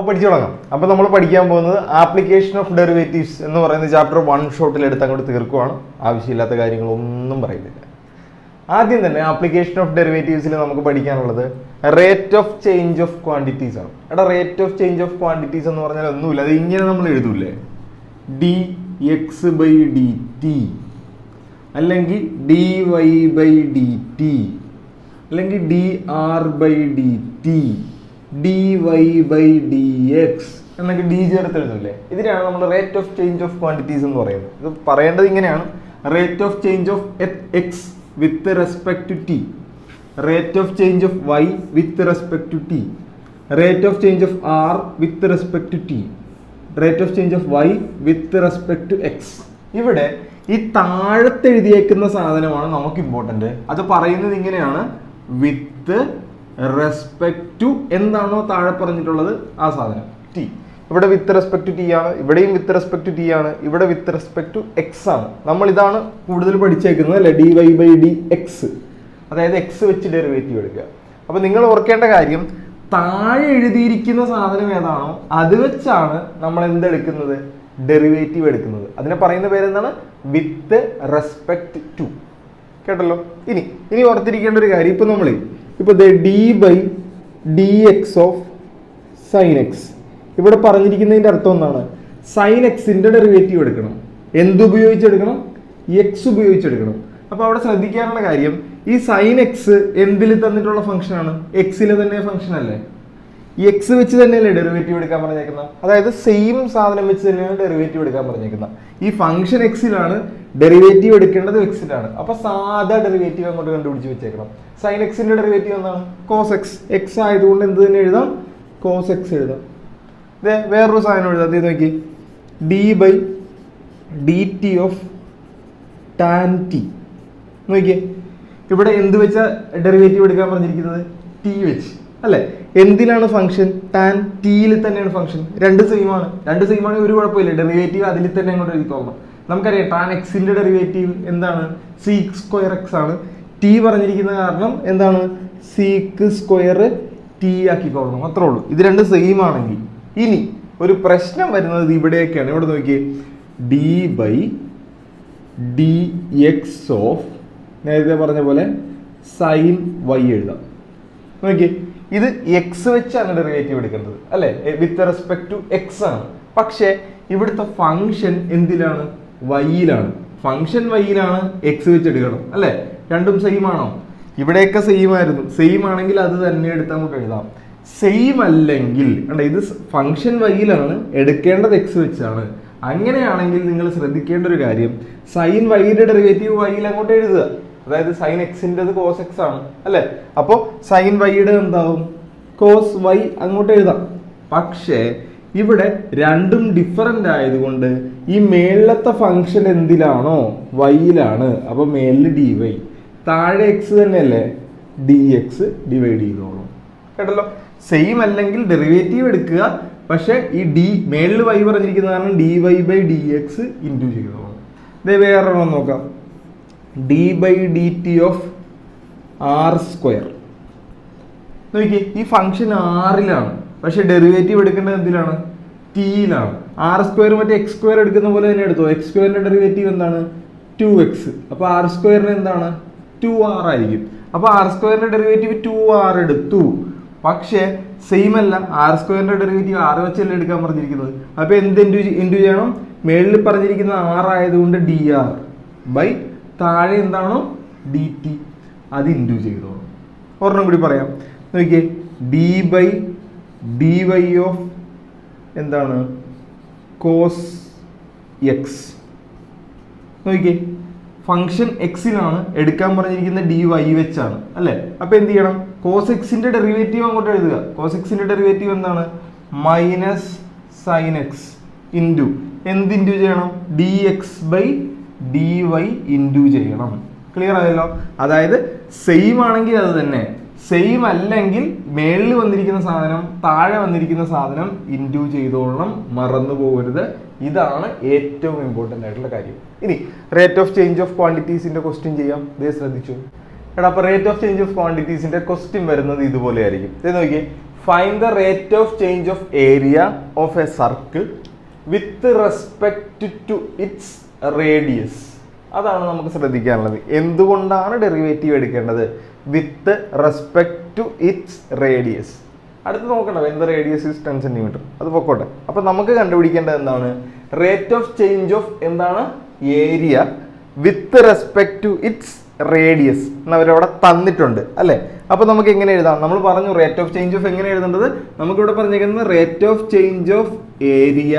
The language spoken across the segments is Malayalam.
പഠിച്ചു തുടങ്ങാം. അപ്പോൾ നമ്മൾ പഠിക്കാൻ പോകുന്നത് ആപ്ലിക്കേഷൻ ഓഫ് ഡെറിവേറ്റീവ്സ് എന്ന് പറയുന്ന ചാപ്റ്റർ 1 ഷോട്ടിൽ എടുത്ത് അങ്ങോട്ട് തീർക്കുവാണ്. ആവശ്യമില്ലാത്ത കാര്യങ്ങളൊന്നും പറയുന്നില്ല. ആദ്യം തന്നെ ആപ്ലിക്കേഷൻ ഓഫ് ഡെറിവേറ്റീവ്സിൽ നമുക്ക് പഠിക്കാനുള്ളത് rate of change of quantities ആണ്. Rate of change of quantities എന്ന് പറഞ്ഞാൽ ഒന്നുമില്ല, അത് ഇങ്ങനെ നമ്മൾ എഴുതൂലേ, D X by D T, അല്ലെങ്കിൽ D Y by D T, അല്ലെങ്കിൽ D R by D T, D Y by D X എന്നൊക്കെ ഡി ചേർത്ത് എഴുതൂലേ. ഇതിനാണ് നമ്മൾ rate of change of quantities എന്ന് പറയുന്നത്. ഇത് പറയേണ്ടത് ഇങ്ങനെയാണ്: rate of change of X with respect to T, rate of change of y with respect to T, rate of change of r with respect to T, rate of change of y with respect to x. ഇവിടെ ഈ താഴത്ത് എഴുതിയേക്കുന്ന സാധനമാണ് നമുക്ക് ഇമ്പോർട്ടന്റ്. അത് പറയുന്നത് ഇങ്ങനെയാണ്: വിത്ത് റെസ്പെക്ട് ടു എന്താണോ താഴെ പറഞ്ഞിട്ടുള്ളത് ആ സാധനം ടി. ഇവിടെ വിത്ത് റെസ്പെക്ട് ടു ടി ആണ്, ഇവിടെയും വിത്ത് റെസ്പെക്ട് ടു ടി ആണ്, ഇവിടെ വിത്ത് റെസ്പെക്ട് ടു എക്സ് ആണ്. നമ്മൾ ഇതാണ് കൂടുതൽ പഠിച്ചേക്കുന്നത് അല്ലെ, d Y by D x, അതായത് എക്സ് വെച്ച് ഡെറിവേറ്റീവ് എടുക്കുക. അപ്പൊ നിങ്ങൾ ഓർക്കേണ്ട കാര്യം, താഴെ എഴുതിയിരിക്കുന്ന സാധനം ഏതാണോ അത് വെച്ചാണ് നമ്മൾ എന്തെടുക്കുന്നത്, ഡെറിവേറ്റീവ് എടുക്കുന്നത്. അതിനെ പറയുന്ന പേരെന്താണ്, വിത്ത് റെസ്പെക്ട് ടു. കേട്ടല്ലോ. ഇനി ഓർത്തിരിക്കേണ്ട ഒരു കാര്യം, ഇപ്പൊ d by D x of sine x, ഇവിടെ പറഞ്ഞിരിക്കുന്നതിന്റെ അർത്ഥം എന്താണ്, സൈൻ എക്സിന്റെ ഡെറിവേറ്റീവ് എടുക്കണം. എന്തുപയോഗിച്ചെടുക്കണം, എക്സ് ഉപയോഗിച്ചെടുക്കണം. അപ്പൊ അവിടെ ശ്രദ്ധിക്കാനുള്ള കാര്യം, ഈ സൈൻ എക്സ് എന്തിൽ തന്നിട്ടുള്ള ഫംഗ്ഷൻ ആണ്, എക്സിലെ തന്നെ ഫംഗ്ഷൻ അല്ലേ. ഈ എക്സ് വെച്ച് തന്നെയല്ലേ ഡെറിവേറ്റീവ് എടുക്കാൻ പറഞ്ഞേക്കുന്നത്, അതായത് സെയിം സാധനം വെച്ച് തന്നെയാണ് ഡെറിവേറ്റീവ് എടുക്കാൻ പറഞ്ഞേക്കുന്നത്. ഈ ഫംഗ്ഷൻ എക്സിലാണ്, ഡെറിവേറ്റീവ് എടുക്കേണ്ടത് എക്സിലാണ്. അപ്പൊ സാധാ ഡെറിവേറ്റീവ് അങ്ങോട്ട് കണ്ടുപിടിച്ച് വെച്ചേക്കണം. സൈൻ എക്സിന്റെ ഡെറിവേറ്റീവ് എന്താണ്, കോസ് എക്സ്. എക്സ് ആയതുകൊണ്ട് എന്ത് തന്നെ എഴുതാം, കോസ് എക്സ് എഴുതാം. വേറൊരു സാധനം എഴുതാം, ഇത് നോക്കി, d by D t of tan t. നോക്കിയേ, ഇവിടെ എന്ത് വെച്ചാ ഡെറിവേറ്റീവ് എടുക്കാൻ പറഞ്ഞിരിക്കുന്നത്, ടി വെച്ച് അല്ലെ. എന്തിലാണ് ഫംഗ്ഷൻ, ടാൻ ടിയിൽ തന്നെയാണ് ഫംഗ്ഷൻ. രണ്ട് സെയിം ആണ്, ഒരു കുഴപ്പമില്ല. ഡെറിവേറ്റീവ് അതിൽ തന്നെ അങ്ങോട്ട് എഴുതിക്കോളണം. നമുക്കറിയാം ടാൻ എക്സിന്റെ ഡെറിവേറ്റീവ് എന്താണ്, സീക്ക് സ്ക്വയർ എക്സ് ആണ്. ടി പറഞ്ഞിരിക്കുന്ന കാരണം എന്താണ്, സീക്ക് സ്ക്വയർ ടി ആക്കിക്കോളണം, അത്രേ ഉള്ളൂ. ഇത് രണ്ട് സെയിം ആണെങ്കിൽ. ഇനി ഒരു പ്രശ്നം വരുന്നത് ഇവിടെയൊക്കെയാണ്. ഇവിടെ നോക്കിയേ, d by D x of, നേരത്തെ പറഞ്ഞ പോലെ സൈൻ വൈ എഴുതാം. നോക്കിയേ, ഇത് എക്സ് വെച്ചാണ് ഡെറിവേറ്റീവ് എടുക്കേണ്ടത് അല്ലെ, വിത്ത് റെസ്പെക്ട് ടു എക്സ് ആണ്. പക്ഷെ ഇവിടുത്തെ ഫംഗ്ഷൻ എന്തിലാണ്, വൈയിലാണ്. ഫംഗ്ഷൻ വൈയിലാണ്, എക്സ് വെച്ച് എടുക്കണം അല്ലെ. രണ്ടും സെയിം ആണോ, ഇവിടെയൊക്കെ സെയിം ആയിരുന്നു. സെയിം ആണെങ്കിൽ അത് തന്നെ എടുത്ത് അങ്ങോട്ട് എഴുതാം. സെയിം അല്ലെങ്കിൽ ഇത് ഫംഗ്ഷൻ വൈയിലാണ്, എടുക്കേണ്ടത് എക്സ് വെച്ചാണ്. അങ്ങനെയാണെങ്കിൽ നിങ്ങൾ ശ്രദ്ധിക്കേണ്ട ഒരു കാര്യം, സൈൻ വൈയുടെ ഡെറിവേറ്റീവ് വൈയിൽ അങ്ങോട്ട് എഴുതുക. അതായത് സൈൻ എക്സിൻ്റെത് കോസ് എക്സ് ആണ് അല്ലെ. അപ്പോൾ സൈൻ വൈയുടെ എന്താവും, കോസ് വൈ അങ്ങോട്ട് എഴുതാം. പക്ഷേ ഇവിടെ രണ്ടും ഡിഫറൻ്റ് ആയതുകൊണ്ട് ഈ മേളിലത്തെ ഫംഗ്ഷൻ എന്തിലാണോ, വൈയിലാണ്. അപ്പൊ മേളിൽ ഡി വൈ, താഴെ എക്സ് തന്നെയല്ലേ, ഡി എക്സ് ഡിവൈഡ് ചെയ്തോളൂ. കേട്ടല്ലോ. സെയിം അല്ലെങ്കിൽ ഡെറിവേറ്റീവ് എടുക്കുക, പക്ഷെ ഈ ഡി മേളിൽ വൈ പറഞ്ഞിരിക്കുന്ന കാരണം d Y by D x into ചെയ്തോളൂ. ഇതേ വേറൊരെണ്ണം നോക്കാം, d by D t of r square. നോക്കിയേ, ഈ ഫംഗ്ഷൻ ആറിലാണ്, പക്ഷെ ഡെറിവേറ്റീവ് എടുക്കേണ്ടത് എന്തിലാണ്, ടിയിലാണ്. ആർ സ്ക്വയർ മറ്റേ എക്സ് സ്ക്വയർ എടുക്കുന്ന പോലെ തന്നെ എടുത്തോ. എക്സ് സ്ക്വയറിന്റെ ഡെറിവേറ്റീവ് എന്താണ്, 2x. അപ്പൊ ആർ സ്ക്വയറിന് എന്താണ്, 2r ആയിരിക്കും. അപ്പൊ ആർ സ്ക്വയറിന്റെ ഡെറിവേറ്റീവ് 2r എടുത്തു. പക്ഷെ സെയിം അല്ല, ആർ സ്ക്വയറിന്റെ ഡെറിവേറ്റീവ് 6 വെച്ചല്ലേ എടുക്കാൻ പറഞ്ഞിരിക്കുന്നത്. അപ്പൊ എന്ത് ഇൻറ്റു ചെയ്യണം, മേളിൽ പറഞ്ഞിരിക്കുന്ന 6 ആയതുകൊണ്ട് dr ബൈ താഴെ എന്താണോ ഡി ടി, അത് ഇൻറ്റു ചെയ്തോളൂ. ഒരെണ്ണം കൂടി പറയാം. നോക്കിയേ, d by d y of എന്താണ്, കോസ് എക്സ്. നോക്കിയേ, ഫംഗ്ഷൻ എക്സിലാണ്, എടുക്കാൻ പറഞ്ഞിരിക്കുന്ന ഡി വൈ വെച്ചാണ് അല്ലെ. അപ്പൊ എന്ത് ചെയ്യണം, കോസ് എക്സിന്റെ ഡെറിവേറ്റീവ് അങ്ങോട്ട് എഴുതുക. കോസ് എക്സിന്റെ ഡെറിവേറ്റീവ് എന്താണ്, മൈനസ് സൈൻ എക്സ് ഇൻറ്റു എന്ത് ഇൻറ്റു ചെയ്യണം, d X by d y into ചെയ്യണം. ക്ലിയർ ആയല്ലോ. അതായത് സെയിം ആണെങ്കിൽ അത് തന്നെ, സെയിം അല്ലെങ്കിൽ മേളിൽ വന്നിരിക്കുന്ന സാധനം താഴെ വന്നിരിക്കുന്ന സാധനം ഇൻറ്റു ചെയ്തോളണം, മറന്നു പോകരുത്. ഇതാണ് ഏറ്റവും ഇമ്പോർട്ടൻ്റ് ആയിട്ടുള്ള കാര്യം. ഇനി റേറ്റ് ഓഫ് ചേഞ്ച് ഓഫ് ക്വാണ്ടിറ്റീസിന്റെ ക്വസ്റ്റ്യൻ ചെയ്യാം. ഇതേ ശ്രദ്ധിച്ചു. എടാ, അപ്പോൾ റേറ്റ് ഓഫ് ചേഞ്ച് ഓഫ് ക്വാണ്ടിറ്റീസിന്റെ ക്വസ്റ്റ്യൻ വരുന്നത് ഇതുപോലെ ആയിരിക്കും. ഇത് നോക്കിയേ, find the rate of change of area of a circle with respect to its radius. അതാണ് നമുക്ക് ശ്രദ്ധിക്കാനുള്ളത്. എന്തുകൊണ്ടാണ് ഡെറിവേറ്റീവ് എടുക്കേണ്ടത്? With respect to its radius. അടുത്ത് നോക്കണ്ട, when the radius is 10 centimetre. അത് പൊക്കോട്ടെ. അപ്പൊ നമുക്ക് കണ്ടുപിടിക്കേണ്ടത് എന്താണ്? റേറ്റ് ഓഫ് ചേഞ്ച് ഓഫ് എന്താണ്? Area with respect to its radius എന്നവരവിടെ തന്നിട്ടുണ്ട് അല്ലേ? അപ്പൊ നമുക്ക് എങ്ങനെ എഴുതാം? നമ്മൾ പറഞ്ഞു റേറ്റ് ഓഫ് ചേഞ്ച് ഓഫ് എങ്ങനെ എഴുതേണ്ടത്. നമുക്കിവിടെ പറഞ്ഞിരിക്കുന്നത് rate of change of area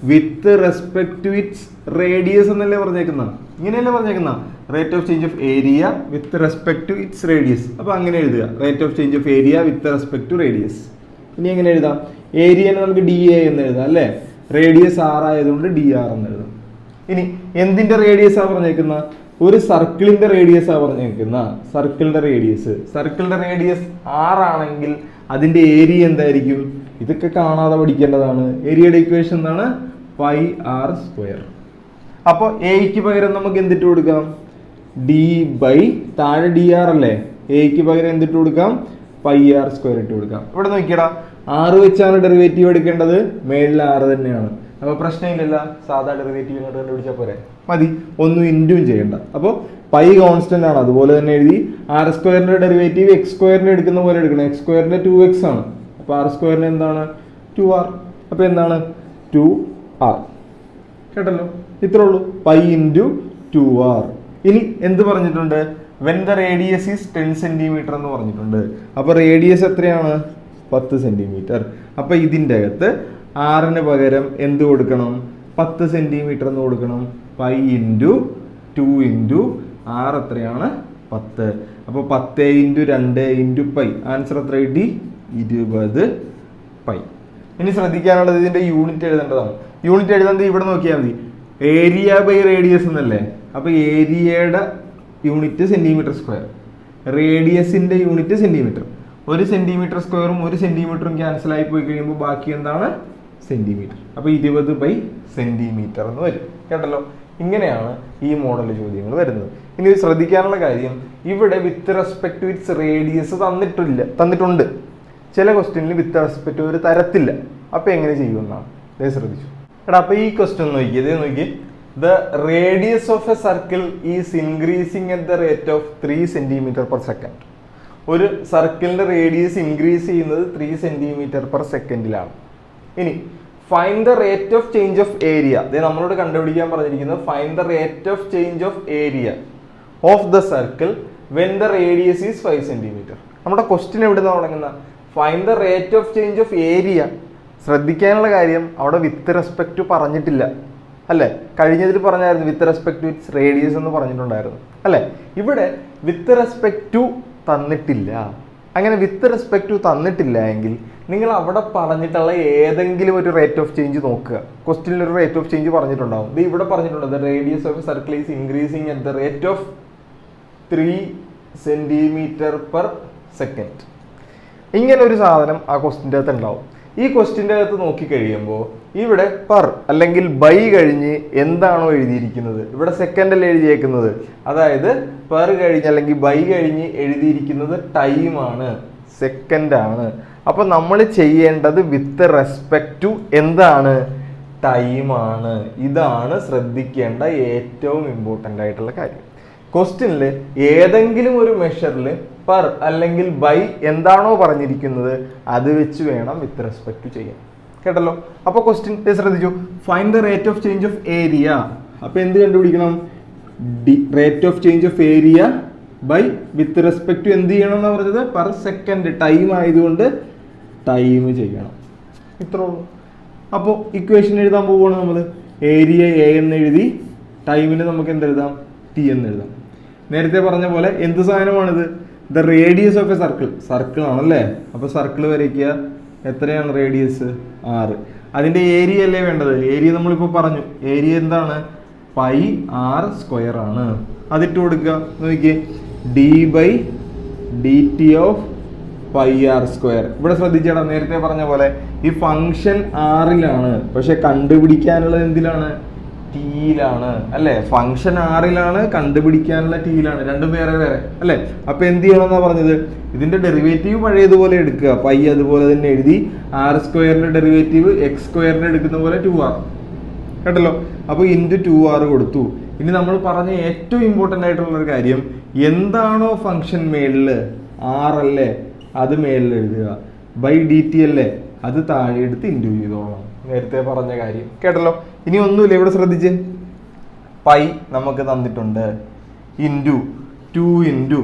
with respect to its radius എന്നല്ലേ പറഞ്ഞേക്കുന്ന. ഇങ്ങനെയല്ലേ പറഞ്ഞേക്കുന്ന? Rate of change of area with respect to its radius. അപ്പൊ അങ്ങനെ എഴുതുക, rate of change of area with respect to radius. ഇനി എങ്ങനെ എഴുതാം? ഏരിയനെ നമുക്ക് ഡി എ എന്ന് എഴുതാം അല്ലേ? റേഡിയസ് ആർ ആയതുകൊണ്ട് ഡി ആർ എന്ന് എഴുതാം. ഇനി എന്തിന്റെ റേഡിയസ് ആ പറഞ്ഞേക്കുന്ന? ഒരു സർക്കിളിന്റെ റേഡിയസ് ആ പറഞ്ഞേക്കുന്ന. സർക്കിളിന്റെ റേഡിയസ് ആർ ആണെങ്കിൽ അതിന്റെ ഏരിയ എന്തായിരിക്കും? ഇതൊക്കെ കാണാതെ പഠിക്കേണ്ടതാണ്. ഏരിയയുടെ ഇക്വേഷൻ എന്താണ്? Pi r square. അപ്പോൾ എയ്ക്ക് പകരം നമുക്ക് എന്തിട്ട് കൊടുക്കാം? ഡി ബൈ താഴെ ഡി ആർ അല്ലേ? എയ്ക്ക് പകരം എന്തിട്ട് കൊടുക്കാം? പൈ ആർ സ്ക്വയർ ഇട്ട് കൊടുക്കാം. ഇവിടെ നോക്കിയടാ, ആറ് വെച്ചാണ് ഡെറിവേറ്റീവ് എടുക്കേണ്ടത്. മേളിൽ ആറ് തന്നെയാണ്. അപ്പൊ പ്രശ്നമില്ലല്ല, സാധാ ഡെറിവേറ്റീവ് ഇങ്ങോട്ട് കണ്ടുപിടിച്ചാൽ പോരെ, മതി. ഒന്നും ഇൻറ്റും ചെയ്യണ്ട. അപ്പോൾ പൈ കോൺസ്റ്റന്റ് ആണ്, അതുപോലെ തന്നെ എഴുതി. ആർ സ്ക്വയറിന്റെ ഡെറിവേറ്റീവ് എക്സ് സ്ക്വയറിന്റെ എടുക്കുന്ന പോലെ എടുക്കണം. എക്സ് സ്ക്വയറിന്റെ 2x ആണ്. അപ്പൊ ആർ സ്ക്വയറിന് എന്താണ്? 2r. അപ്പൊ എന്താണ്? 2r. കേട്ടല്ലോ, ഇത്രേ ഉള്ളൂ. Pi into 2r. ഇനി എന്ത് പറഞ്ഞിട്ടുണ്ട്? When the radius is 10 centimetre എന്ന് പറഞ്ഞിട്ടുണ്ട്. അപ്പൊ റേഡിയസ് എത്രയാണ്? 10 സെന്റിമീറ്റർ. അപ്പൊ ഇതിൻ്റെ അകത്ത് ആറിന് പകരം എന്ത് കൊടുക്കണം? 10 സെന്റിമീറ്റർ എന്ന് കൊടുക്കണം. പൈ ഇൻറ്റു 2 ഇൻറ്റു ആർ എത്രയാണ്? 10. അപ്പോൾ 10 ഇൻറ്റു 2 ഇൻറ്റു പൈ. ആൻസർ എത്ര കിട്ടി? 20 പൈ. ഇനി ശ്രദ്ധിക്കാനുള്ളത് ഇതിന്റെ യൂണിറ്റ് എഴുതേണ്ടതാണ്. യൂണിറ്റ് എഴുതുന്നത് ഇവിടെ നോക്കിയാൽ മതി. ഏരിയ ബൈ റേഡിയസ് എന്നല്ലേ? അപ്പൊ ഏരിയയുടെ യൂണിറ്റ് സെന്റിമീറ്റർ സ്ക്വയർ, റേഡിയസിന്റെ യൂണിറ്റ് സെന്റിമീറ്റർ. 1 സെന്റിമീറ്റർ സ്ക്വയറും 1 സെന്റിമീറ്ററും ക്യാൻസൽ ആയി പോയി കഴിയുമ്പോൾ ബാക്കി എന്താണ്? സെന്റിമീറ്റർ. അപ്പൊ 20 ബൈ സെന്റിമീറ്റർ എന്ന് വരും. കേട്ടല്ലോ, ഇങ്ങനെയാണ് ഈ മോഡൽ ചോദ്യങ്ങൾ വരുന്നത്. ഇനി ശ്രദ്ധിക്കാനുള്ള കാര്യം, ഇവിടെ with respect to its radius തന്നിട്ടുണ്ട്. ചില ക്വസ്റ്റ്യനിൽ വിത്ത് റെസ്പെക്ട് ഒരു തരത്തില്ല. അപ്പൊ എങ്ങനെ ചെയ്യുമെന്നാണ്. അതേ ശ്രദ്ധിച്ചു എടാ. അപ്പൊ ഈ ക്വസ്റ്റ്യൻ നോക്കി, ഇതേ നോക്കി. The radius of a circle is increasing at the rate of 3 centimetre per second. ഒരു സർക്കിളിന്റെ റേഡിയസ് ഇൻക്രീസ് ചെയ്യുന്നത് 3 സെന്റിമീറ്റർ പെർ സെക്കൻഡിലാണ്. ഇനി find the rate of change of area. അതെ നമ്മളോട് കണ്ടുപിടിക്കാൻ പറഞ്ഞിരിക്കുന്നത് find the rate of change of area of the circle when the radius is 5 centimetre. നമ്മുടെ ക്വസ്റ്റ്യൻ എവിടെ നിന്നാണ് തുടങ്ങുന്നത്? ഫൈൻഡ് the rate of change of ഏരിയ. ശ്രദ്ധിക്കാനുള്ള കാര്യം, അവിടെ വിത്ത് റെസ്പെക്ട് പറഞ്ഞിട്ടില്ല അല്ലേ? കഴിഞ്ഞതിൽ പറഞ്ഞായിരുന്നു with respect to its radius എന്ന് പറഞ്ഞിട്ടുണ്ടായിരുന്നു അല്ലേ? ഇവിടെ വിത്ത് റെസ്പെക്ട് ടു തന്നിട്ടില്ല. അങ്ങനെ വിത്ത് റെസ്പെക്ട് ടു തന്നിട്ടില്ല എങ്കിൽ നിങ്ങൾ അവിടെ പറഞ്ഞിട്ടുള്ള ഏതെങ്കിലും ഒരു റേറ്റ് ഓഫ് ചേഞ്ച് നോക്കുക. ക്വസ്റ്റ്യനിൽ ഒരു റേറ്റ് ഓഫ് ചേഞ്ച് പറഞ്ഞിട്ടുണ്ടാവും. ഇത് ഇവിടെ പറഞ്ഞിട്ടുണ്ട് the radius of circle is increasing at the rate of 3 centimetre per second. ഇങ്ങനെ ഒരു സാധനം ആ ക്വസ്റ്റ്യൻ്റെ അകത്ത് ഉണ്ടാവും. ഈ ക്വസ്റ്റ്യൻ്റെ അകത്ത് നോക്കിക്കഴിയുമ്പോൾ ഇവിടെ പെർ അല്ലെങ്കിൽ ബൈ കഴിഞ്ഞ് എന്താണോ എഴുതിയിരിക്കുന്നത്, ഇവിടെ സെക്കൻഡ് അല്ലേ എഴുതിയേക്കുന്നത്. അതായത് പെർ കഴിഞ്ഞ് അല്ലെങ്കിൽ ബൈ കഴിഞ്ഞ് എഴുതിയിരിക്കുന്നത് ടൈമാണ്, സെക്കൻഡ് ആണ്. അപ്പൊ നമ്മൾ ചെയ്യേണ്ടത് വിത്ത് റെസ്പെക്ട് ടു എന്താണ്? ടൈമാണ്. ഇതാണ് ശ്രദ്ധിക്കേണ്ട ഏറ്റവും ഇമ്പോർട്ടൻ്റ് ആയിട്ടുള്ള കാര്യം. ക്വസ്റ്റ്യനിൽ ഏതെങ്കിലും ഒരു മെഷറിൽ പെർ അല്ലെങ്കിൽ ബൈ എന്താണോ പറഞ്ഞിരിക്കുന്നത് അത് വെച്ച് വേണം വിത്ത് റെസ്പെക്ട് ചെയ്യാൻ. കേട്ടല്ലോ. അപ്പൊ ക്വസ്റ്റ്യൻ ശ്രദ്ധിച്ചു. Find the rate of change of area. അപ്പൊ എന്ത് കണ്ടുപിടിക്കണം? Rate of change of area by with respect എന്ത് ചെയ്യണം എന്ന് പറഞ്ഞത്? Per second. ടൈം ആയതുകൊണ്ട് ടൈം ചെയ്യണം. ഇത്രേ ഉള്ളൂ. അപ്പോൾ ഇക്വേഷൻ എഴുതാൻ പോവുകയാണ് നമ്മൾ. ഏരിയ എ എന്ന് എഴുതി, ടൈമിന് നമുക്ക് എന്തെഴുതാം? ടി എന്ന് എഴുതാം. നേരത്തെ പറഞ്ഞ പോലെ എന്ത് സാധനമാണിത്? The radius of a circle. Circle ആണല്ലേ? അപ്പോൾ സർക്കിൾ വരയ്ക്കുക. എത്രയാണ് റേഡിയസ്? 6. അതിൻ്റെ ഏരിയ അല്ലേ വേണ്ടത്? ഏരിയ നമ്മളിപ്പോൾ പറഞ്ഞു. ഏരിയ എന്താണ്? പൈ ആർ സ്ക്വയർ ആണ്. അതിട്ട് കൊടുക്കുക. നോക്കിയേ, d by D t of pi r square. ഇവിടെ ശ്രദ്ധിച്ചേടാ, നേരത്തെ പറഞ്ഞ പോലെ ഈ ഫംഗ്ഷൻ ആറിലാണ്, പക്ഷെ കണ്ടുപിടിക്കാനുള്ളത് എന്തിലാണ്? ടിയിലാണ് അല്ലെ, ഫംഗ്ഷൻ ആറിലാണ്, കണ്ടുപിടിക്കാനുള്ള ടിയിലാണ്, രണ്ടും വേറെ വേറെ അല്ലെ. അപ്പൊ എന്ത് ചെയ്യണമെന്നാ പറഞ്ഞത്, ഇതിന്റെ ഡെറിവേറ്റീവ് പഴയതുപോലെ എടുക്കുക, പൈ അതുപോലെ തന്നെ എഴുതി, ആർ സ്ക്വയറിന്റെ ഡെറിവേറ്റീവ് എക്സ് സ്ക്വയറിന്റെ എടുക്കുന്ന പോലെ 2r കേട്ടല്ലോ. അപ്പൊ ഇൻറ്റു 2r കൊടുത്തു. ഇനി നമ്മൾ പറഞ്ഞ ഏറ്റവും ഇമ്പോർട്ടൻ്റ് ആയിട്ടുള്ള ഒരു കാര്യം, എന്താണോ ഫംഗ്ഷൻ മേളില് ആർ അല്ലേ അത് മേളിൽ എഴുതുക, ബൈ ഡി ടി അല്ലേ അത് താഴെ എടുത്ത് ഇൻറ്റു ചെയ്തോളാം, നേരത്തെ പറഞ്ഞ കാര്യം കേട്ടല്ലോ. ഇനി ഒന്നുമില്ല, ഇവിടെ ശ്രദ്ധിച്ച്, പൈ നമുക്ക് തന്നിട്ടുണ്ട്, into 2 into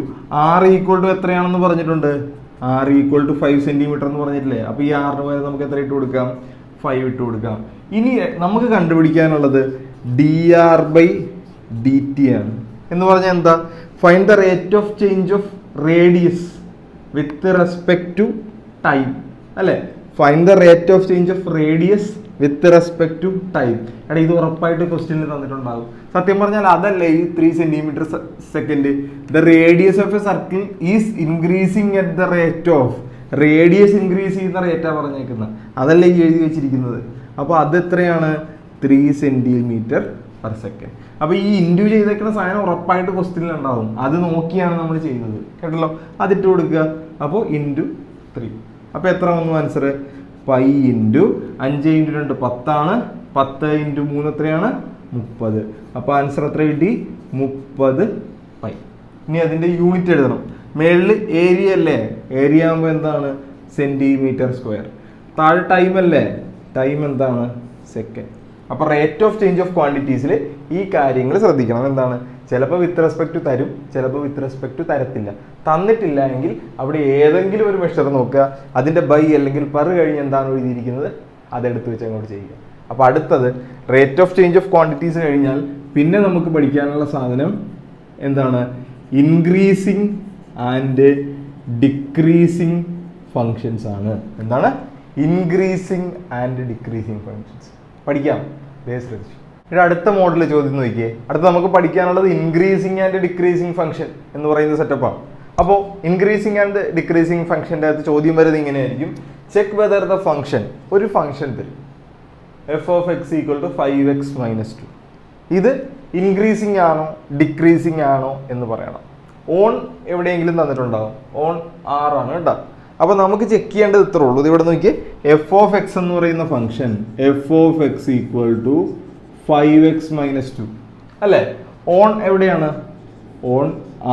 r equal to എത്രയാണെന്ന് പറഞ്ഞിട്ടുണ്ട്, ആർ ഈക്വൽ ടു 5 സെന്റിമീറ്റർ എന്ന് പറഞ്ഞിട്ടില്ലേ. അപ്പൊ ഈ ആറിന് പകരം നമുക്ക് എത്ര ഇട്ട് കൊടുക്കാം, 5 ഇട്ട് കൊടുക്കാം. ഇനി നമുക്ക് കണ്ടുപിടിക്കാനുള്ളത് D R by D T ആണ്. എന്ന് പറഞ്ഞാൽ എന്താ, find the rate of change of radius with respect to time അല്ലെ. Find the rate of change of radius with respect to time. എടാ ഇത് ഉറപ്പായിട്ട് ക്വസ്റ്റ്യനിൽ തന്നിട്ടുണ്ടാകും. സത്യം പറഞ്ഞാൽ അതല്ലേ ഈ 3 centimetre second. The radius of a circle is increasing at the rate of, radius increase ചെയ്യുന്ന റേറ്റാണ് പറഞ്ഞേക്കുന്നത്, അതല്ലേ ഈ എഴുതി വെച്ചിരിക്കുന്നത്. അപ്പോൾ അത് എത്രയാണ്, 3 സെന്റിമീറ്റർ പെർ സെക്കൻഡ്. അപ്പോൾ ഈ ഇൻഡ്യൂ ചെയ്തേക്കുന്ന സാധനം ഉറപ്പായിട്ട് ക്വസ്റ്റ്യനിൽ ഉണ്ടാവും, അത് നോക്കിയാണ് നമ്മൾ ചെയ്യുന്നത് കേട്ടല്ലോ. അതിട്ട് കൊടുക്കുക. അപ്പോൾ ഇൻറ്റു 3. അപ്പോൾ എത്ര വന്നു answer, pi into 5 into 2 10 10 into 3 എത്രയാണ്, 30. അപ്പോൾ ആൻസർ എത്ര കിട്ടി, 30 പൈ. ഇനി അതിൻ്റെ യൂണിറ്റ് എഴുതണം. മേളിൽ ഏരിയ അല്ലേ, ഏരിയ ആകുമ്പോൾ എന്താണ്, സെന്റിമീറ്റർ സ്ക്വയർ. താഴെ ടൈം അല്ലേ, ടൈം എന്താണ്, സെക്കൻഡ്. അപ്പോൾ റേറ്റ് ഓഫ് ചേഞ്ച് ഓഫ് ക്വാണ്ടിറ്റീസിൽ ഈ കാര്യങ്ങൾ ശ്രദ്ധിക്കണം. എന്താണ്, ചിലപ്പോൾ വിത്ത് റെസ്പെക്ട് ടു തരും, ചിലപ്പോൾ വിത്ത് റെസ്പെക്ട് ടു തരത്തില്ല. തന്നിട്ടില്ല എങ്കിൽ അവിടെ ഏതെങ്കിലും ഒരു മെഷർ നോക്കുക, അതിൻ്റെ ബൈ അല്ലെങ്കിൽ പെർ കഴിഞ്ഞ് എന്താണ് എഴുതിയിരിക്കുന്നത് അതെടുത്ത് വെച്ച് അങ്ങോട്ട് ചെയ്യുക. അപ്പോൾ അടുത്തത് rate of change of quantities കഴിഞ്ഞാൽ പിന്നെ നമുക്ക് പഠിക്കാനുള്ള സാധനം എന്താണ്, ഇൻക്രീസിങ് ആൻഡ് ഡിക്രീസിങ് ഫങ്ഷൻസ് ആണ്. എന്താണ്, ഇൻക്രീസിങ് ആൻഡ് ഡിക്രീസിങ് ഫങ്ഷൻസ് പഠിക്കാം. ശ്രദ്ധിച്ചു. ഇവിടെ അടുത്ത മോഡൽ ചോദ്യം നോക്കിയേ. അടുത്ത നമുക്ക് പഠിക്കാനുള്ളത് ഇൻക്രീസിങ് ആൻഡ് ഡിക്രീസിങ് ഫംഗ്ഷൻ എന്ന് പറയുന്ന സെറ്റപ്പാണ്. അപ്പോൾ ഇൻക്രീസിങ് ആൻഡ് ഡിക്രീസിങ് ഫംഗ്ഷൻ്റെ അകത്ത് ചോദ്യം വരുന്നത് ഇങ്ങനെയായിരിക്കും, ചെക്ക് വെദർ ദ ഫംഗ്ഷൻ, ഒരു ഫംഗ്ഷൻ തരും f of X equal to 5x - 2. ഇത് ഇൻക്രീസിങ് ആണോ ഡിക്രീസിങ് ആണോ എന്ന് പറയണം. ഓൺ എവിടെയെങ്കിലും തന്നിട്ടുണ്ടാവും, ഓൺ ആർ ആണ് കേട്ടോ. അപ്പോൾ നമുക്ക് ചെക്ക് ചെയ്യേണ്ടത് ഇത്രേ ഉള്ളൂ. ഇത് ഇവിടെ നോക്കിയേ, എഫ് ഓഫ് എക്സ് എന്ന് പറയുന്ന function f of X equal to 5x - 2 അല്ലേ. ഓൺ എവിടെയാണ്, ഓൺ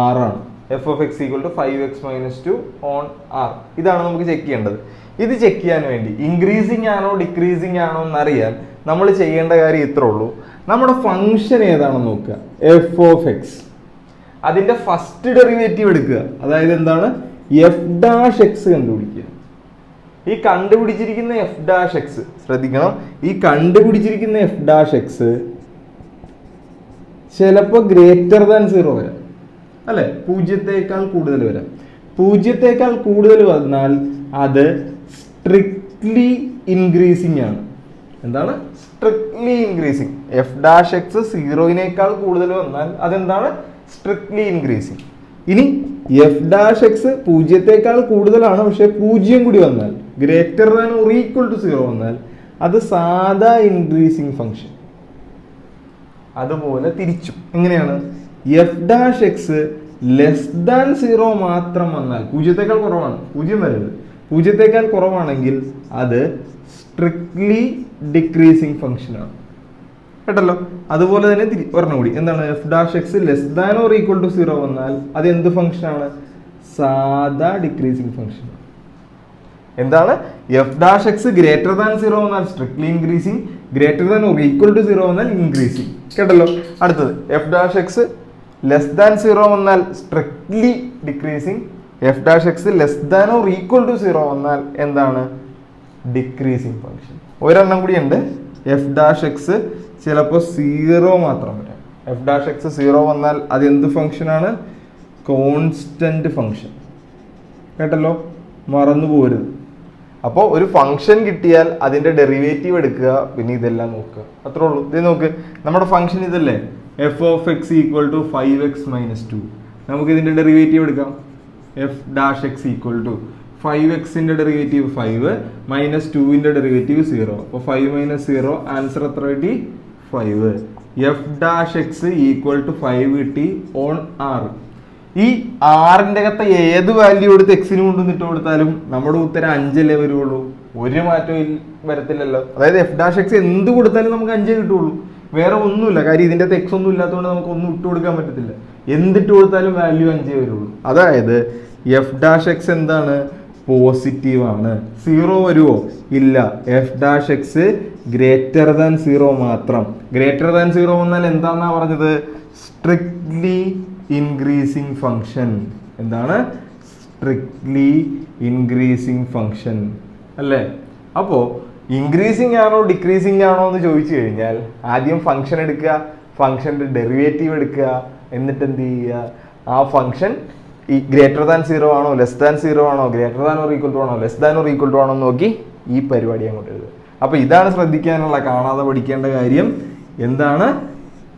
ആർ ആണ്. F of X equal to 5x - 2 on r. ഇതാണ് നമുക്ക് ചെക്ക് ചെയ്യേണ്ടത്. ഇത് ചെക്ക് ചെയ്യാൻ വേണ്ടി ഇൻക്രീസിങ് ആണോ ഡിക്രീസിങ് ആണോ എന്നറിയാൻ നമ്മൾ ചെയ്യേണ്ട കാര്യം ഇത്രേ ഉള്ളൂ. നമ്മുടെ ഫംഗ്ഷൻ ഏതാണെന്ന് നോക്കുക, എഫ് ഓഫ് എക്സ്. അതിന്റെ ഫസ്റ്റ് ഡെറിവേറ്റീവ് എടുക്കുക, അതായത് എന്താണ്, എഫ് ഡാഷ് എക്സ് കണ്ടുപിടിക്കുക. ഈ കണ്ടുപിടിച്ചിരിക്കുന്ന എഫ് ഡാഷ് എക്സ് ശ്രദ്ധിക്കണം, ഈ കണ്ടുപിടിച്ചിരിക്കുന്ന എഫ് ഡാഷ് എക്സ് ചിലപ്പോൾ ഗ്രേറ്റർ ദാൻ 0 വരാം അല്ലെ, 0-ത്തേക്കാൾ കൂടുതൽ വരാം. 0-ത്തേക്കാൾ കൂടുതൽ വന്നാൽ അത് സ്ട്രിക്ട്ലി ഇൻക്രീസിങ് ആണ്. എന്താണ്, strictly increasing. F dash X 0-നേക്കാൾ കൂടുതൽ വന്നാൽ അതെന്താണ്, സ്ട്രിക്ട്ലി ഇൻക്രീസിങ്. ഇനി എഫ് ഡാഷ് എക്സ് 0-ത്തേക്കാൾ കൂടുതലാണ്, പക്ഷെ 0 കൂടി വന്നാൽ, greater than or equal to 0 വന്നാൽ അത് സാധാ ഇൻക്രീസിങ് ഫംഗ്ഷൻ. അതുപോലെ തിരിച്ചു എങ്ങനെയാണ്, F dash X less than 0 മാത്രം വന്നാൽ, 0-ത്തേക്കാൾ കുറവാണ്, 0 വരരുത്, 0-ത്തേക്കാൾ കുറവാണെങ്കിൽ അത് സ്ട്രിക്ട്ലി ഡിക്രീസിങ് ഫംഗ്ഷൻ ആണ് കേട്ടല്ലോ. അതുപോലെ തന്നെ ഒരെണ്ണം കൂടി, എന്താണ്, F dash X less than or equal to 0 വന്നാൽ അത് എന്ത് ഫംഗ്ഷൻ ആണ്, സാധാ ഡിക്രീസിങ് ഫംഗ്ഷൻ. എന്താണ്, F dash x greater than 0 വന്നാൽ strictly increasing, greater than or equal to 0 വന്നാൽ ഇൻക്രീസിങ് കേട്ടല്ലോ. അടുത്തത് f dash X less than 0 വന്നാൽ strictly decreasing, f dash X less than or equal to 0 വന്നാൽ എന്താണ്, ഡിക്രീസിങ് ഫംഗ്ഷൻ. ഒരെണ്ണം കൂടി ഉണ്ട്, എഫ് ഡാഷ് എക്സ് ചിലപ്പോൾ 0 മാത്രം വരാം. എഫ് ഡാഷ് എക്സ് 0 വന്നാൽ അത് എന്ത് ഫംഗ്ഷൻ ആണ്, കോൺസ്റ്റന്റ് ഫംഗ്ഷൻ കേട്ടല്ലോ, മറന്നു പോരുത്. അപ്പോൾ ഒരു ഫംഗ്ഷൻ കിട്ടിയാൽ അതിന്റെ ഡെറിവേറ്റീവ് എടുക്കുക, പിന്നെ ഇതെല്ലാം നോക്കുക, അത്രേ ഉള്ളൂ. ഇത് നോക്ക്, നമ്മുടെ ഫംഗ്ഷൻ ഇതല്ലേ, F of X equal to 5x - 2. നമുക്ക് ഇതിന്റെ ഡെറിവേറ്റീവ് എടുക്കാം, F dash X equal to 5x-ന്റെ ഡെറിവേറ്റീവ് 5 - 2-ന്റെ ഡെറിവേറ്റീവ് 0. അപ്പോൾ 5 - 0 ആൻസർ എത്ര കിട്ടി, 5. F dash X equal to 5 കിട്ടി ഓൺ ആർ. ഈ ആറിൻ്റെ അകത്ത് ഏത് വാല്യൂ എടുത്ത് എക്സിന് കൊണ്ടുവന്നിട്ട് കൊടുത്താലും നമ്മുടെ ഉത്തരം 5 അല്ലേ വരുള്ളൂ, ഒരു മാറ്റവും വരത്തില്ലല്ലോ. അതായത് എഫ് ഡാഷ് എക്സ് എന്ത് കൊടുത്താലും നമുക്ക് 5 കിട്ടുള്ളൂ, വേറെ ഒന്നുമില്ല. കാര്യം ഇതിൻ്റെ അകത്ത് എക്സ് ഒന്നും ഇല്ലാത്തതുകൊണ്ട് നമുക്ക് ഒന്നും ഇട്ട് കൊടുക്കാൻ പറ്റത്തില്ല. എന്തിട്ട് കൊടുത്താലും വാല്യൂ 5 വരുള്ളൂ. അതായത് എഫ് ഡാഷ് എക്സ് എന്താണ്? പോസിറ്റീവ് ആണ്. 0 വരുമോ? ഇല്ല. F dash x greater than 0 മാത്രം. ഗ്രേറ്റർ ദാൻ 0 വന്നാൽ എന്താണെന്നാ പറഞ്ഞത്? Strictly increasing function. എന്താണ്? സ്ട്രിക്ട്ലി ഇൻക്രീസിങ് ഫംഗ്ഷൻ അല്ലേ? അപ്പോൾ ഇൻക്രീസിങ് ആണോ ഡിക്രീസിങ് ആണോ എന്ന് ചോദിച്ചു കഴിഞ്ഞാൽ ആദ്യം ഫംഗ്ഷൻ എടുക്കുക, ഫംഗ്ഷൻ്റെ ഡെറിവേറ്റീവ് എടുക്കുക, എന്നിട്ട് എന്ത് ചെയ്യുക? ആ ഫംഗ്ഷൻ ഈ ഗ്രേറ്റർ ദാൻ 0 ആണോ ലെസ് ദാൻ 0 ആണോ greater than or equal to ആണോ less than or equal to ആണോ എന്ന് നോക്കി ഈ പരിപാടി അങ്ങോട്ട് എഴുതുക. അപ്പോൾ ഇതാണ് ശ്രദ്ധിക്കാനുള്ള, കാണാതെ പഠിക്കേണ്ട കാര്യം. എന്താണ്?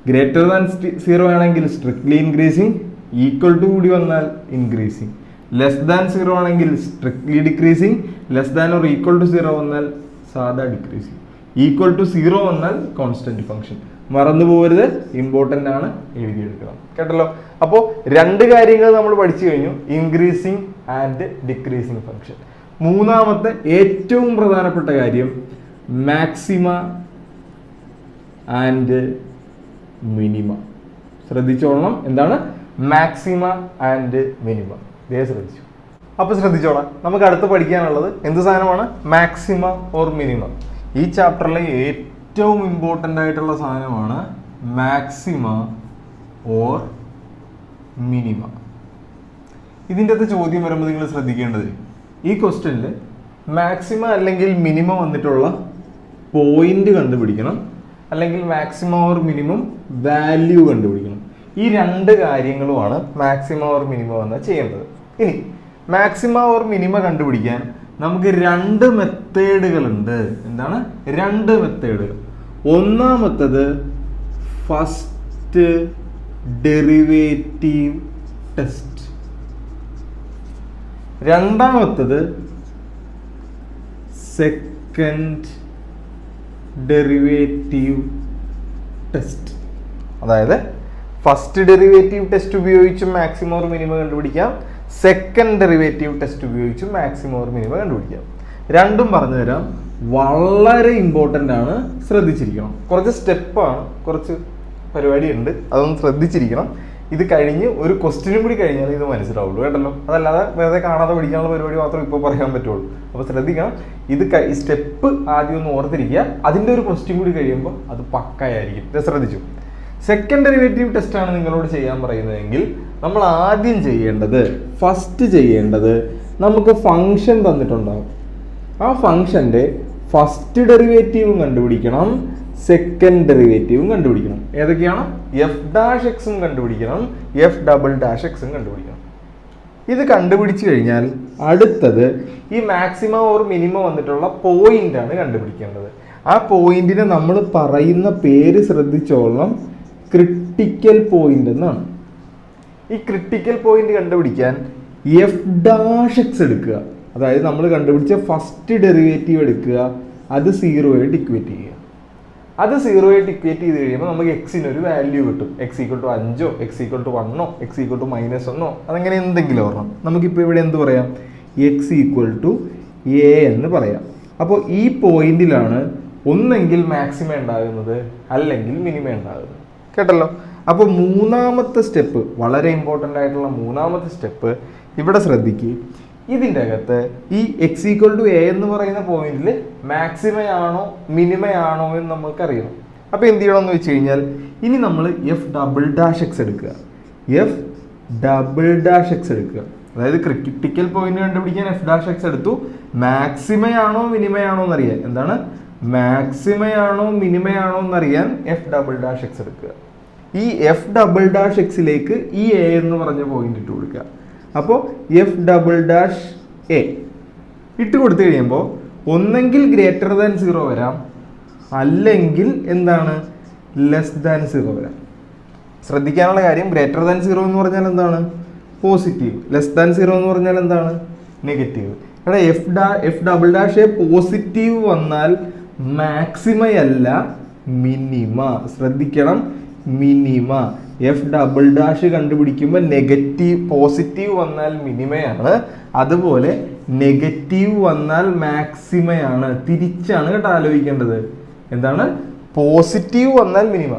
ഗ്രേറ്റർ ദാൻ 0 ആണെങ്കിൽ സ്ട്രിക്ട്ലി ഇൻക്രീസിങ്, ഈക്വൽ ടു കൂടി വന്നാൽ ഇൻക്രീസിങ്. ലെസ് ദാൻ 0 ആണെങ്കിൽ strictly decreasing, less than or equal to 0 വന്നാൽ സാധാ ഡിക്രീസിങ്, ഈക്വൽ ടു 0 വന്നാൽ കോൺസ്റ്റന്റ് ഫംഗ്ഷൻ. മറന്നു പോകരുത്, ഇമ്പോർട്ടൻ്റ് ആണ്, എഴുതിയെടുക്കണം. കേട്ടല്ലോ? അപ്പോൾ 2 കാര്യങ്ങൾ നമ്മൾ പഠിച്ചു കഴിഞ്ഞു, ഇൻക്രീസിങ് ആൻഡ് ഡിക്രീസിങ് ഫംഗ്ഷൻ. മൂന്നാമത്തെ ഏറ്റവും പ്രധാനപ്പെട്ട കാര്യം മാക്സിമ ആൻഡ് മിനിമ. ശ്രദ്ധിച്ചോളണം. എന്താണ്? Maxima and minima. ഇതേ ശ്രദ്ധിച്ചു. അപ്പോൾ ശ്രദ്ധിച്ചോളാം, നമുക്ക് അടുത്ത് പഠിക്കാനുള്ളത് എന്ത് സാധനമാണ്? Maxima or minima. ഈ ചാപ്റ്ററിലെ ഏറ്റവും ഇമ്പോർട്ടൻ്റ് ആയിട്ടുള്ള സാധനമാണ് മാക്സിമ ഓർ മിനിമ. ഇതിൻ്റെ അകത്ത് ചോദ്യം വരുമ്പോൾ നിങ്ങൾ ശ്രദ്ധിക്കേണ്ടത്, ഈ ക്വസ്റ്റ്യനിൽ മാക്സിമ അല്ലെങ്കിൽ മിനിമ വന്നിട്ടുള്ള പോയിന്റ് കണ്ടുപിടിക്കണം, അല്ലെങ്കിൽ മാക്സിമം ഓർ മിനിമം വാല്യൂ കണ്ടുപിടിക്കണം. ഈ 2 കാര്യങ്ങളുമാണ് മാക്സിമം ഓർ മിനിമം എന്ന് ചെയ്യേണ്ടത്. ഇനി മാക്സിമ ഓർ മിനിമ കണ്ടുപിടിക്കാൻ നമുക്ക് 2 മെത്തേഡുകളുണ്ട്. എന്താണ്? 2 മെത്തേഡുകൾ. ഒന്നാമത്തത് ഫസ്റ്റ് ഡെറിവേറ്റീവ് ടെസ്റ്റ്, രണ്ടാമത്തത് സെക്കൻഡ് ഡെറിവേറ്റീവ് ടെസ്റ്റ്. അതായത് ഫസ്റ്റ് ഡെറിവേറ്റീവ് ടെസ്റ്റ് ഉപയോഗിച്ചും മാക്സിമം ഓർ മിനിമം കണ്ടുപിടിക്കാം, സെക്കൻഡ് ഡെറിവേറ്റീവ് ടെസ്റ്റ് ഉപയോഗിച്ചും മാക്സിമം ഓർ മിനിമം കണ്ടുപിടിക്കാം. രണ്ടും പറഞ്ഞു തരാം, വളരെ ഇമ്പോർട്ടൻ്റ് ആണ്, ശ്രദ്ധിച്ചിരിക്കണം. കുറച്ച് സ്റ്റെപ്പാണ്, കുറച്ച് പരിപാടി ഉണ്ട്, അതൊന്ന് ശ്രദ്ധിച്ചിരിക്കണം. ഇത് കഴിഞ്ഞ് ഒരു ക്വസ്റ്റ്യനും കൂടി കഴിഞ്ഞാൽ ഇത് മനസ്സിലാവുള്ളൂ. കേട്ടല്ലോ? അതല്ലാതെ വെറുതെ കാണാതെ പഠിക്കാനുള്ള പരിപാടി മാത്രം ഇപ്പോൾ പറയാൻ പറ്റുള്ളൂ. അപ്പോൾ ശ്രദ്ധിക്കണം, ഇത് സ്റ്റെപ്പ് ആദ്യം ഒന്ന് ഓർത്തിരിക്കുക, അതിൻ്റെ ഒരു ക്വസ്റ്റ്യൻ കൂടി കഴിയുമ്പോൾ അത് പക്കയായിരിക്കും. ഇത് ശ്രദ്ധിച്ചു. സെക്കൻഡ് ഡെറിവേറ്റീവ് ടെസ്റ്റാണ് നിങ്ങളോട് ചെയ്യാൻ പറയുന്നതെങ്കിൽ നമ്മൾ ആദ്യം ചെയ്യേണ്ടത്, ഫസ്റ്റ് ചെയ്യേണ്ടത്, നമുക്ക് ഫംഗ്ഷൻ തന്നിട്ടുണ്ടാകും. ആ ഫംഗ്ഷൻ്റെ ഫസ്റ്റ് ഡെറിവേറ്റീവും കണ്ടുപിടിക്കണം, സെക്കൻഡ് ഡെറിവേറ്റീവും കണ്ടുപിടിക്കണം. ഏതൊക്കെയാണ്? എഫ് ഡാഷ് എക്സും കണ്ടുപിടിക്കണം, എഫ് ഡബിൾ ഡാഷ് എക്സും കണ്ടുപിടിക്കണം. ഇത് കണ്ടുപിടിച്ച് കഴിഞ്ഞാൽ അടുത്തത് ഈ മാക്സിമം ഓർ മിനിമം വന്നിട്ടുള്ള പോയിന്റാണ് കണ്ടുപിടിക്കേണ്ടത്. ആ പോയിന്റിനെ നമ്മൾ പറയുന്ന പേര് ശ്രദ്ധിച്ചോളണം, ക്രിട്ടിക്കൽ പോയിന്റ് എന്നാണ്. ഈ ക്രിട്ടിക്കൽ പോയിന്റ് കണ്ടുപിടിക്കാൻ എഫ് ഡാഷ് എക്സ് എടുക്കുക, അതായത് നമ്മൾ കണ്ടുപിടിച്ച ഫസ്റ്റ് ഡെറിവേറ്റീവ് എടുക്കുക, അത് 0 ആയിട്ട് ഇക്വേറ്റ് ചെയ്യുക. അത് 0 ആയിട്ട് ഇക്വേറ്റ് ചെയ്ത് കഴിയുമ്പോൾ നമുക്ക് എക്സിന് ഒരു വാല്യൂ കിട്ടും. X equal to 5 x equal to 1 x equal to -1 അതങ്ങനെ എന്തെങ്കിലും ഓർണം. നമുക്കിപ്പോൾ ഇവിടെ എന്ത് പറയാം? എക്സ് ഈക്വൽ ടു എ എന്ന് പറയാം. അപ്പോൾ ഈ പോയിന്റിലാണ് ഒന്നെങ്കിൽ മാക്സിമം ഉണ്ടാകുന്നത് അല്ലെങ്കിൽ മിനിമം ഉണ്ടാകുന്നത്. കേട്ടല്ലോ? അപ്പോൾ മൂന്നാമത്തെ സ്റ്റെപ്പ്, വളരെ ഇമ്പോർട്ടൻ്റ് ആയിട്ടുള്ള മൂന്നാമത്തെ സ്റ്റെപ്പ് ഇവിടെ ശ്രദ്ധിക്കുക. ഇതിൻ്റെ അകത്ത് ഈ എക്സ് ഈക്വൽ ടു എ എന്ന് പറയുന്ന പോയിന്റിൽ മാക്സിമയാണോ മിനിമയാണോ എന്ന് നമുക്കറിയണം. അപ്പോൾ എന്ത് ചെയ്യണമെന്ന് വെച്ച് കഴിഞ്ഞാൽ ഇനി നമ്മൾ എഫ് ഡബിൾ ഡാഷ് എക്സ് എടുക്കുക, എഫ് ഡബിൾ ഡാഷ് എക്സ് എടുക്കുക. അതായത് ക്രിട്ടിക്കൽ പോയിന്റ് കണ്ടുപിടിക്കാൻ എഫ് ഡാഷ് എക്സ് എടുത്തു, മാക്സിമയാണോ മിനിമയാണോ എന്നറിയാൻ, എന്താണ് മാക്സിമയാണോ മിനിമയാണോ എന്നറിയാൻ എഫ് ഡബിൾ ഡാഷ് എക്സ് എടുക്കുക. ഈ എഫ് ഡബിൾ ഡാഷ് എക്സിലേക്ക് ഈ എ എന്ന് പറഞ്ഞ പോയിന്റ് ഇട്ട് കൊടുക്കുക. അപ്പോൾ എഫ് ഡബിൾ ഡാഷ് എ ഇട്ട് കൊടുത്തു കഴിയുമ്പോൾ ഒന്നെങ്കിൽ ഗ്രേറ്റർ ദാൻ 0 വരാം, അല്ലെങ്കിൽ എന്താണ് ലെസ് ദാൻ 0 വരാം. ശ്രദ്ധിക്കാനുള്ള കാര്യം, ഗ്രേറ്റർ ദാൻ 0 എന്ന് പറഞ്ഞാൽ എന്താണ്? പോസിറ്റീവ്. ലെസ് ദാൻ 0 എന്ന് പറഞ്ഞാൽ എന്താണ്? നെഗറ്റീവ്. ഇവിടെ F double dash A positive വന്നാൽ മാക്സിമയല്ല മിനിമ. ശ്രദ്ധിക്കണം, മിനിമ. എഫ് ഡബിൾ ഡാഷ് കണ്ടുപിടിക്കുമ്പോൾ നെഗറ്റീവ് പോസിറ്റീവ് വന്നാൽ മിനിമയാണ്, അതുപോലെ നെഗറ്റീവ് വന്നാൽ മാക്സിമയാണ്. തിരിച്ചാണ് കേട്ടോ ആലോചിക്കേണ്ടത്. എന്താണ്? പോസിറ്റീവ് വന്നാൽ മിനിമ,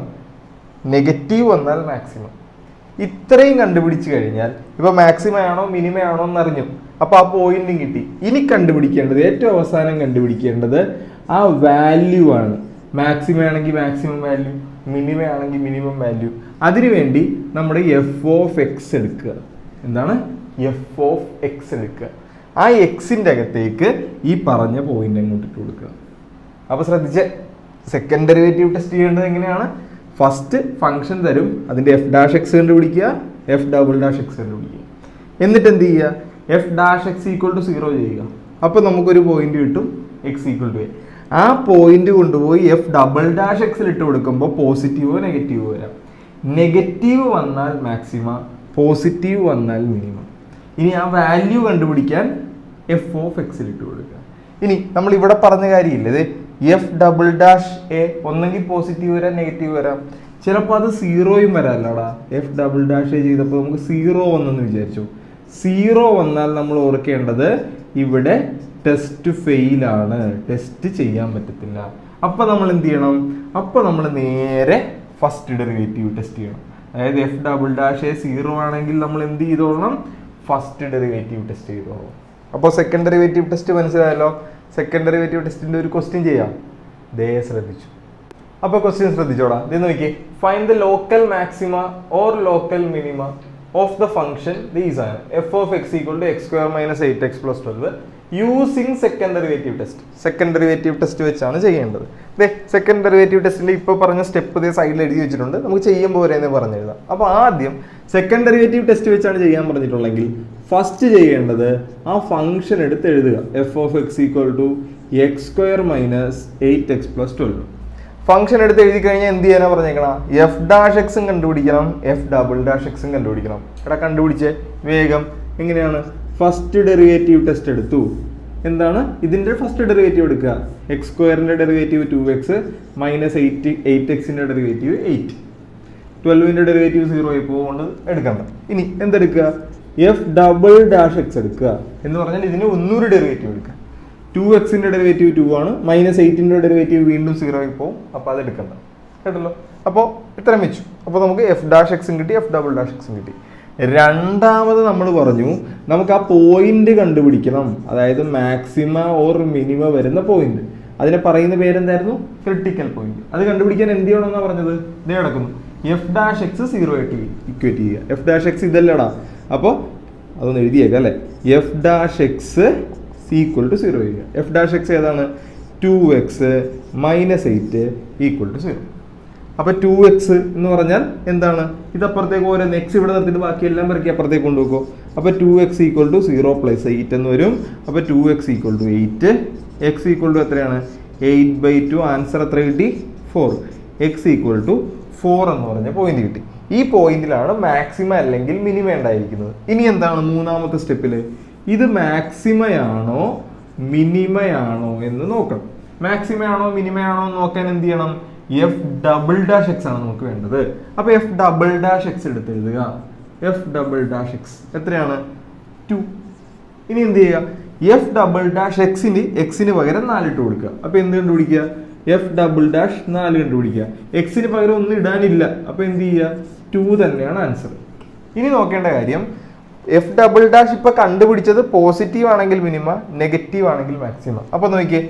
നെഗറ്റീവ് വന്നാൽ മാക്സിമം. ഇത്രയും കണ്ടുപിടിച്ച് കഴിഞ്ഞാൽ ഇപ്പോൾ മാക്സിമയാണോ മിനിമയാണോ എന്നറിഞ്ഞു. അപ്പോൾ ആ പോയിന്റും കിട്ടി. ഇനി കണ്ടുപിടിക്കേണ്ടത്, ഏറ്റവും അവസാനം കണ്ടുപിടിക്കേണ്ടത് ആ വാല്യൂ ആണ്. മാക്സിമം ആണെങ്കിൽ മാക്സിമം വാല്യൂ, മിനിമം ആണെങ്കിൽ മിനിമം വാല്യൂ. അതിനുവേണ്ടി നമ്മുടെ എഫ് ഓഫ് എക്സ് എടുക്കുക. എന്താണ്? എഫ് ഓഫ് എക്സ് എടുക്കുക. ആ എക്സിൻ്റെ അകത്തേക്ക് ഈ പറഞ്ഞ പോയിന്റ് അങ്ങോട്ട് ഇട്ട് കൊടുക്കുക. അപ്പോൾ ശ്രദ്ധിച്ച്, സെക്കൻഡ് ഡെറിവേറ്റീവ് ടെസ്റ്റ് ചെയ്യേണ്ടത് എങ്ങനെയാണ്? ഫസ്റ്റ് ഫംഗ്ഷൻ തരും, അതിൻ്റെ എഫ് ഡാഷ് എക്സ് കണ്ടുപിടിക്കുക, എഫ് ഡബിൾ ഡാഷ് എക്സ് കണ്ടുപിടിക്കുക. എന്നിട്ട് എന്ത് ചെയ്യുക? F dash X equal to 0 ചെയ്യുക. അപ്പോൾ നമുക്കൊരു പോയിന്റ് കിട്ടും, എക്സ് ഈക്വൽ ടു എ. ആ പോയിന്റ് കൊണ്ടുപോയി എഫ് ഡബിൾ ഡാഷ് എക്സിൽ ഇട്ട് കൊടുക്കുമ്പോൾ പോസിറ്റീവോ നെഗറ്റീവോ വരാം. നെഗറ്റീവ് വന്നാൽ മാക്സിമ, പോസിറ്റീവ് വന്നാൽ മിനിമം. ഇനി ആ വാല്യൂ കണ്ടുപിടിക്കാൻ എഫ് ഓഫ് എക്സിൽ ഇട്ട് കൊടുക്കുക. ഇനി നമ്മൾ ഇവിടെ പറഞ്ഞ കാര്യമില്ലേ, എഫ് ഡബിൾ ഡാഷ് എ ഒന്നെങ്കിൽ പോസിറ്റീവ് വരാം, നെഗറ്റീവ് വരാം. ചിലപ്പോൾ അത് 0യും വരാമല്ലോടാ. എഫ് ഡബിൾ ഡാഷ് എ ചെയ്തപ്പോൾ നമുക്ക് 0 വന്നെന്ന് വിചാരിച്ചു. 0 വന്നാൽ നമ്മൾ ഓർക്കേണ്ടത് ഇവിടെ ടെസ്റ്റ് ഫെയിലാണ്, ടെസ്റ്റ് ചെയ്യാൻ പറ്റത്തില്ല. അപ്പം നമ്മൾ എന്ത് ചെയ്യണം? അപ്പം നമ്മൾ നേരെ ഫസ്റ്റ് ഡെറിവേറ്റീവ് ടെസ്റ്റ് ചെയ്യണം. അതായത് എഫ് ഡബിൾ ഡാഷ് എ 0 ആണെങ്കിൽ നമ്മൾ എന്ത് ചെയ്തോളണം? ഫസ്റ്റ് ഡെറിവേറ്റീവ് ടെസ്റ്റ് ചെയ്തോളണം. അപ്പോൾ സെക്കൻഡ് ഡെറിവേറ്റീവ് ടെസ്റ്റ് മനസ്സിലായല്ലോ. സെക്കൻഡ് ഡെറിവേറ്റീവ് ടെസ്റ്റിന്റെ ഒരു ക്വസ്റ്റ്യൻ ചെയ്യാം. ദേ ശ്രദ്ധിച്ചു. അപ്പോൾ ക്വസ്റ്റ്യൻ ശ്രദ്ധിച്ചോടാ. ഇത് നോക്കിയേ. Find the local maxima or local minima of the function these ആണ് F of X equal to X square minus 8x + 12 using second derivative test. Second derivative test വെച്ചാണ് ചെയ്യേണ്ടത്. സെക്കൻഡ് ഡെറിവേറ്റീവ് ടെസ്റ്റിന്റെ ഇപ്പോൾ പറഞ്ഞ സ്റ്റെപ്പ് ഇതേ സൈഡിൽ എഴുതി വെച്ചിട്ടുണ്ട്. നമുക്ക് ചെയ്യുമ്പോൾ വരെ പറഞ്ഞെഴുതാം. അപ്പോൾ ആദ്യം സെക്കൻഡ് ഡെറിവേറ്റീവ് ടെസ്റ്റ് വെച്ചാണ് ചെയ്യാൻ പറഞ്ഞിട്ടുള്ളെങ്കിൽ ഫസ്റ്റ് ചെയ്യേണ്ടത് ആ ഫംഗ്ഷൻ എടുത്ത് എഴുതുക. F of X equal to X square minus 8x + 12. Function എടുത്ത് എഴുതി കഴിഞ്ഞാൽ എന്ത് ചെയ്യാനാ പറഞ്ഞേക്കണം? എഫ് ഡാഷ് എക്സും കണ്ടുപിടിക്കണം, എഫ് ഡബിൾ ഡാഷ് എക്സും കണ്ടുപിടിക്കണം. ഇവിടെ കണ്ടുപിടിച്ചേ വേഗം. എങ്ങനെയാണ്? ഫസ്റ്റ് ഡെറിവേറ്റീവ് ടെസ്റ്റ് എടുത്തു. എന്താണ്? ഇതിന്റെ ഫസ്റ്റ് ഡെറിവേറ്റീവ് എടുക്കുക. എക്സ് സ്ക്വയറിന്റെ ഡെറിവേറ്റീവ് 2x മൈനസ് 8xന്റെ ഡെറിവേറ്റീവ് 8. 12ന്റെ ഡെറിവേറ്റീവ് 0 ആയി പോകുകൊണ്ട് എടുക്കണ്ട. ഇനി എന്തെടുക്കുക? എഫ് ഡബിൾ ഡാഷ് എക്സ് എടുക്കുക. എന്ന് പറഞ്ഞാൽ ഇതിന് ഒന്നൂറ് ഡെറിവേറ്റീവ് എടുക്കുക. 2xന്റെ ഡെറിവേറ്റീവ് 2 ആണ്, മൈനസ് 8ന്റെ ഡെറിവേറ്റീവ് വീണ്ടും 0 ആയി പോകും. അപ്പോൾ അത് എടുക്കണ്ട. കേട്ടല്ലോ? അപ്പോൾ ഇത്രയും വെച്ചു. അപ്പോൾ നമുക്ക് എഫ് ഡാഷ് എക്സും കിട്ടി, എഫ് ഡബിൾ ഡാഷ് എക്സും കിട്ടി. രണ്ടാമത് നമ്മൾ പറഞ്ഞു നമുക്ക് ആ പോയിന്റ് കണ്ടുപിടിക്കണം. അതായത് മാക്സിമ ഓർ മിനിമ വരുന്ന പോയിന്റ്. അതിനെ പറയുന്ന പേരെന്തായിരുന്നു? Critical point. അത് കണ്ടുപിടിക്കാൻ എന്ത് ചെയ്യണമെന്നാണ് പറഞ്ഞത്? ഇതേ നടക്കുന്നു. എഫ് ഡാഷ് എക്സ് 0 ആയിട്ട് ഇക്വേറ്റ് ചെയ്യുക. എഫ് ഡാഷ് എക്സ് ഇതല്ലടാ. അപ്പോൾ അതൊന്ന് എഴുതിയേക്കാം അല്ലേ. F dash X equal to 0 ചെയ്യുക. എഫ് ഡാഷ് എക്സ് ഏതാണ്? 2x minus 8 equal to 0. അപ്പോൾ 2x എന്ന് പറഞ്ഞാൽ എന്താണ്? ഇത് അപ്പുറത്തേക്ക് ഓരോ എക്സ് ഇവിടെ നിർത്തിയിട്ട് ബാക്കിയെല്ലാം പെറുക്കി അപ്പുറത്തേക്ക് കൊണ്ടുപോകുമോ? അപ്പോൾ 2x ഈക്വൽ ടു 0 + 8 എന്ന് വരും. അപ്പോൾ 2x ഈക്വൽ ടു 8, എക്സ് ഈക്വൽ ടു എത്രയാണ്? 8/2. ആൻസർ എത്ര കിട്ടി? 4. എക്സ് ഈക്വൽ ടു 4 എന്ന് പറഞ്ഞ പോയിന്റ് കിട്ടി. ഈ പോയിന്റിലാണ് മാക്സിമ അല്ലെങ്കിൽ മിനിമ ഉണ്ടായിരിക്കുന്നത്. ഇനി എന്താണ് മൂന്നാമത്തെ സ്റ്റെപ്പിൽ? ഇത് മാക്സിമയാണോ മിനിമയാണോ എന്ന് നോക്കണം. മാക്സിമയാണോ മിനിമയാണോ എന്ന് നോക്കാൻ എന്ത് ചെയ്യണം? എഫ് ഡബിൾ ഡാഷ് എക്സ് ആണ് നമുക്ക് വേണ്ടത്. അപ്പൊ എഫ് ഡബിൾ ഡാഷ് എക്സ് എടുത്ത് എഴുതുക. എഫ് ഡബിൾ ഡാഷ് എക്സ് എത്രയാണ്? 2. ഇനി എന്ത് ചെയ്യുക? എഫ് ഡബിൾ ഡാഷ് എക്സിന് പകരം 4 ഇട്ട് കൊടുക്കുക. അപ്പൊ എന്ത് കണ്ടുപിടിക്കുക? എഫ് ഡബിൾ ഡാഷ് 4 കണ്ടുപിടിക്കുക. എക്സിന് പകരം ഒന്നും ഇടാനില്ല. അപ്പൊ എന്ത് ചെയ്യുക? 2 തന്നെയാണ് ആൻസർ. ഇനി നോക്കേണ്ട കാര്യം, എഫ് ഡബിൾ ഡാഷ് ഇപ്പൊ കണ്ടുപിടിച്ചത് പോസിറ്റീവ് ആണെങ്കിൽ മിനിമ, നെഗറ്റീവ് ആണെങ്കിൽ മാക്സിമ. അപ്പൊ നോക്കിയേ,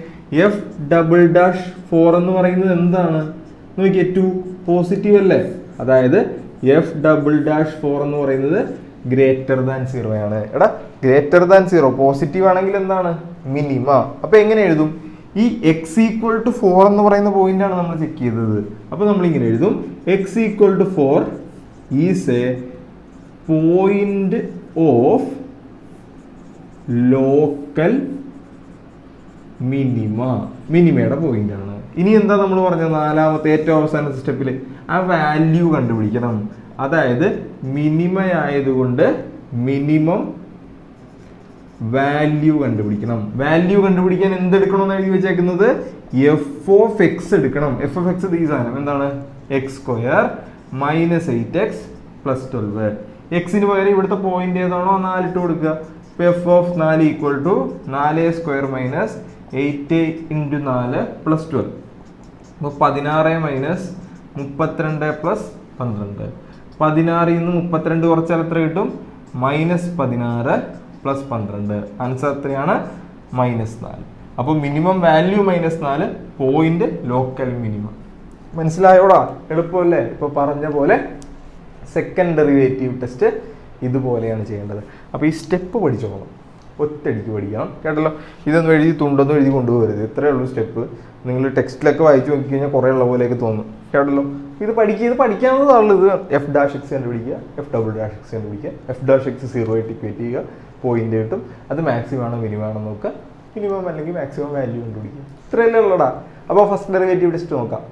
എഫ് ഡബിൾ ഡാഷ് 4 എന്ന് പറയുന്നത് എന്താണ്? നോക്കിയേ, 2 പോസിറ്റീവ് അല്ലേ? അതായത് എഫ് ഡബിൾ ഡാഷ് 4 എന്ന് പറയുന്നത് ഗ്രേറ്റർ ദാൻ 0 ആണ്. എടാ, ഗ്രേറ്റർ ദാൻ 0 പോസിറ്റീവ് ആണെങ്കിൽ എന്താണ്? മിനിമ. അപ്പൊ എങ്ങനെ എഴുതും? ഈ എക്സ് ഈക്വൽ ടു 4 എന്ന് പറയുന്ന പോയിന്റ് ആണ് നമ്മൾ ചെക്ക് ചെയ്തത്. അപ്പൊ നമ്മൾ ഇങ്ങനെ എഴുതും, X equal to 4 is a point of local minima. മിനിമയുടെ പോയിന്റ് ആണ്. ഇനി എന്താ നമ്മൾ പറഞ്ഞത്? നാലാമത്തെ ഏറ്റവും അവസാനത്തെ സ്റ്റെപ്പിൽ ആ വാല്യൂ കണ്ടുപിടിക്കണം. അതായത് മിനിമ ആയതുകൊണ്ട് മിനിമം വാല്യൂ കണ്ടുപിടിക്കണം. വാല്യൂ കണ്ടുപിടിക്കാൻ എന്തെടുക്കണമെന്ന് എഴുതി വെച്ചേക്കുന്നത് എഫ് ഓഫ് എക്സ് എടുക്കണം. എഫ് ഓഫ് എക്സ് ഈ സാധനം എന്താണ്? X square minus 8x plus 12. എക്സിന് പകരം ഇവിടുത്തെ പോയിന്റ് ഏതാണോ 4 ഇട്ട് കൊടുക്കുക. F of 4 equal to 4 square minus 8 into 4 plus 12. അപ്പോൾ 16 മൈനസ് 32 പ്ലസ് 12. 16 നിന്ന് 32 കുറച്ചാൽ എത്ര കിട്ടും? Minus 16 plus 12. ആൻസർ എത്രയാണ്? -4. അപ്പോൾ minimum value -4, point local minimum. മനസ്സിലായോടാ? എളുപ്പമല്ലേ? ഇപ്പോൾ പറഞ്ഞ പോലെ സെക്കൻഡ് ഡെറിവേറ്റീവ് ടെസ്റ്റ് ഇതുപോലെയാണ് ചെയ്യേണ്ടത്. അപ്പോൾ ഈ സ്റ്റെപ്പ് പഠിച്ചോളണം, ഒറ്റയടിക്ക് പഠിക്കണം കേട്ടല്ലോ. ഇതൊന്നും എഴുതി തുണ്ടൊന്നും എഴുതി കൊണ്ടുപോകരുത്. ഇത്രയേ ഉള്ളൂ സ്റ്റെപ്പ്. നിങ്ങൾ ടെക്സ്റ്റിലൊക്കെ വായിച്ചു നോക്കി കഴിഞ്ഞാൽ കുറേ ഉള്ള പോലെയൊക്കെ തോന്നും കേട്ടല്ലോ. ഇത് പഠിക്കാവുന്നതാണല്ലോ. ഇത് എഫ് ഡാഷ് എക്സ് കണ്ടുപിടിക്കുക, എഫ് ഡബിൾ ഡാഷ് എക്സ് കണ്ടുപിടിക്കുക, എഫ് ഡാഷ് എക്സ് 0 ആയിട്ട് ഇക്വേറ്റ് ചെയ്യുക, പോയിന്റ് കിട്ടും. അത് മാക്സിമം ആണോ മിനിമം ആണോ നോക്കുക, മിനിമം അല്ലെങ്കിൽ മാക്സിമം വാല്യൂ കണ്ടുപിടിക്കുക. ഇത്രയല്ലേ ഉള്ളടാ. അപ്പോൾ ഫസ്റ്റ് ഡെറിവേറ്റീവ് ടെസ്റ്റ് നോക്കാം.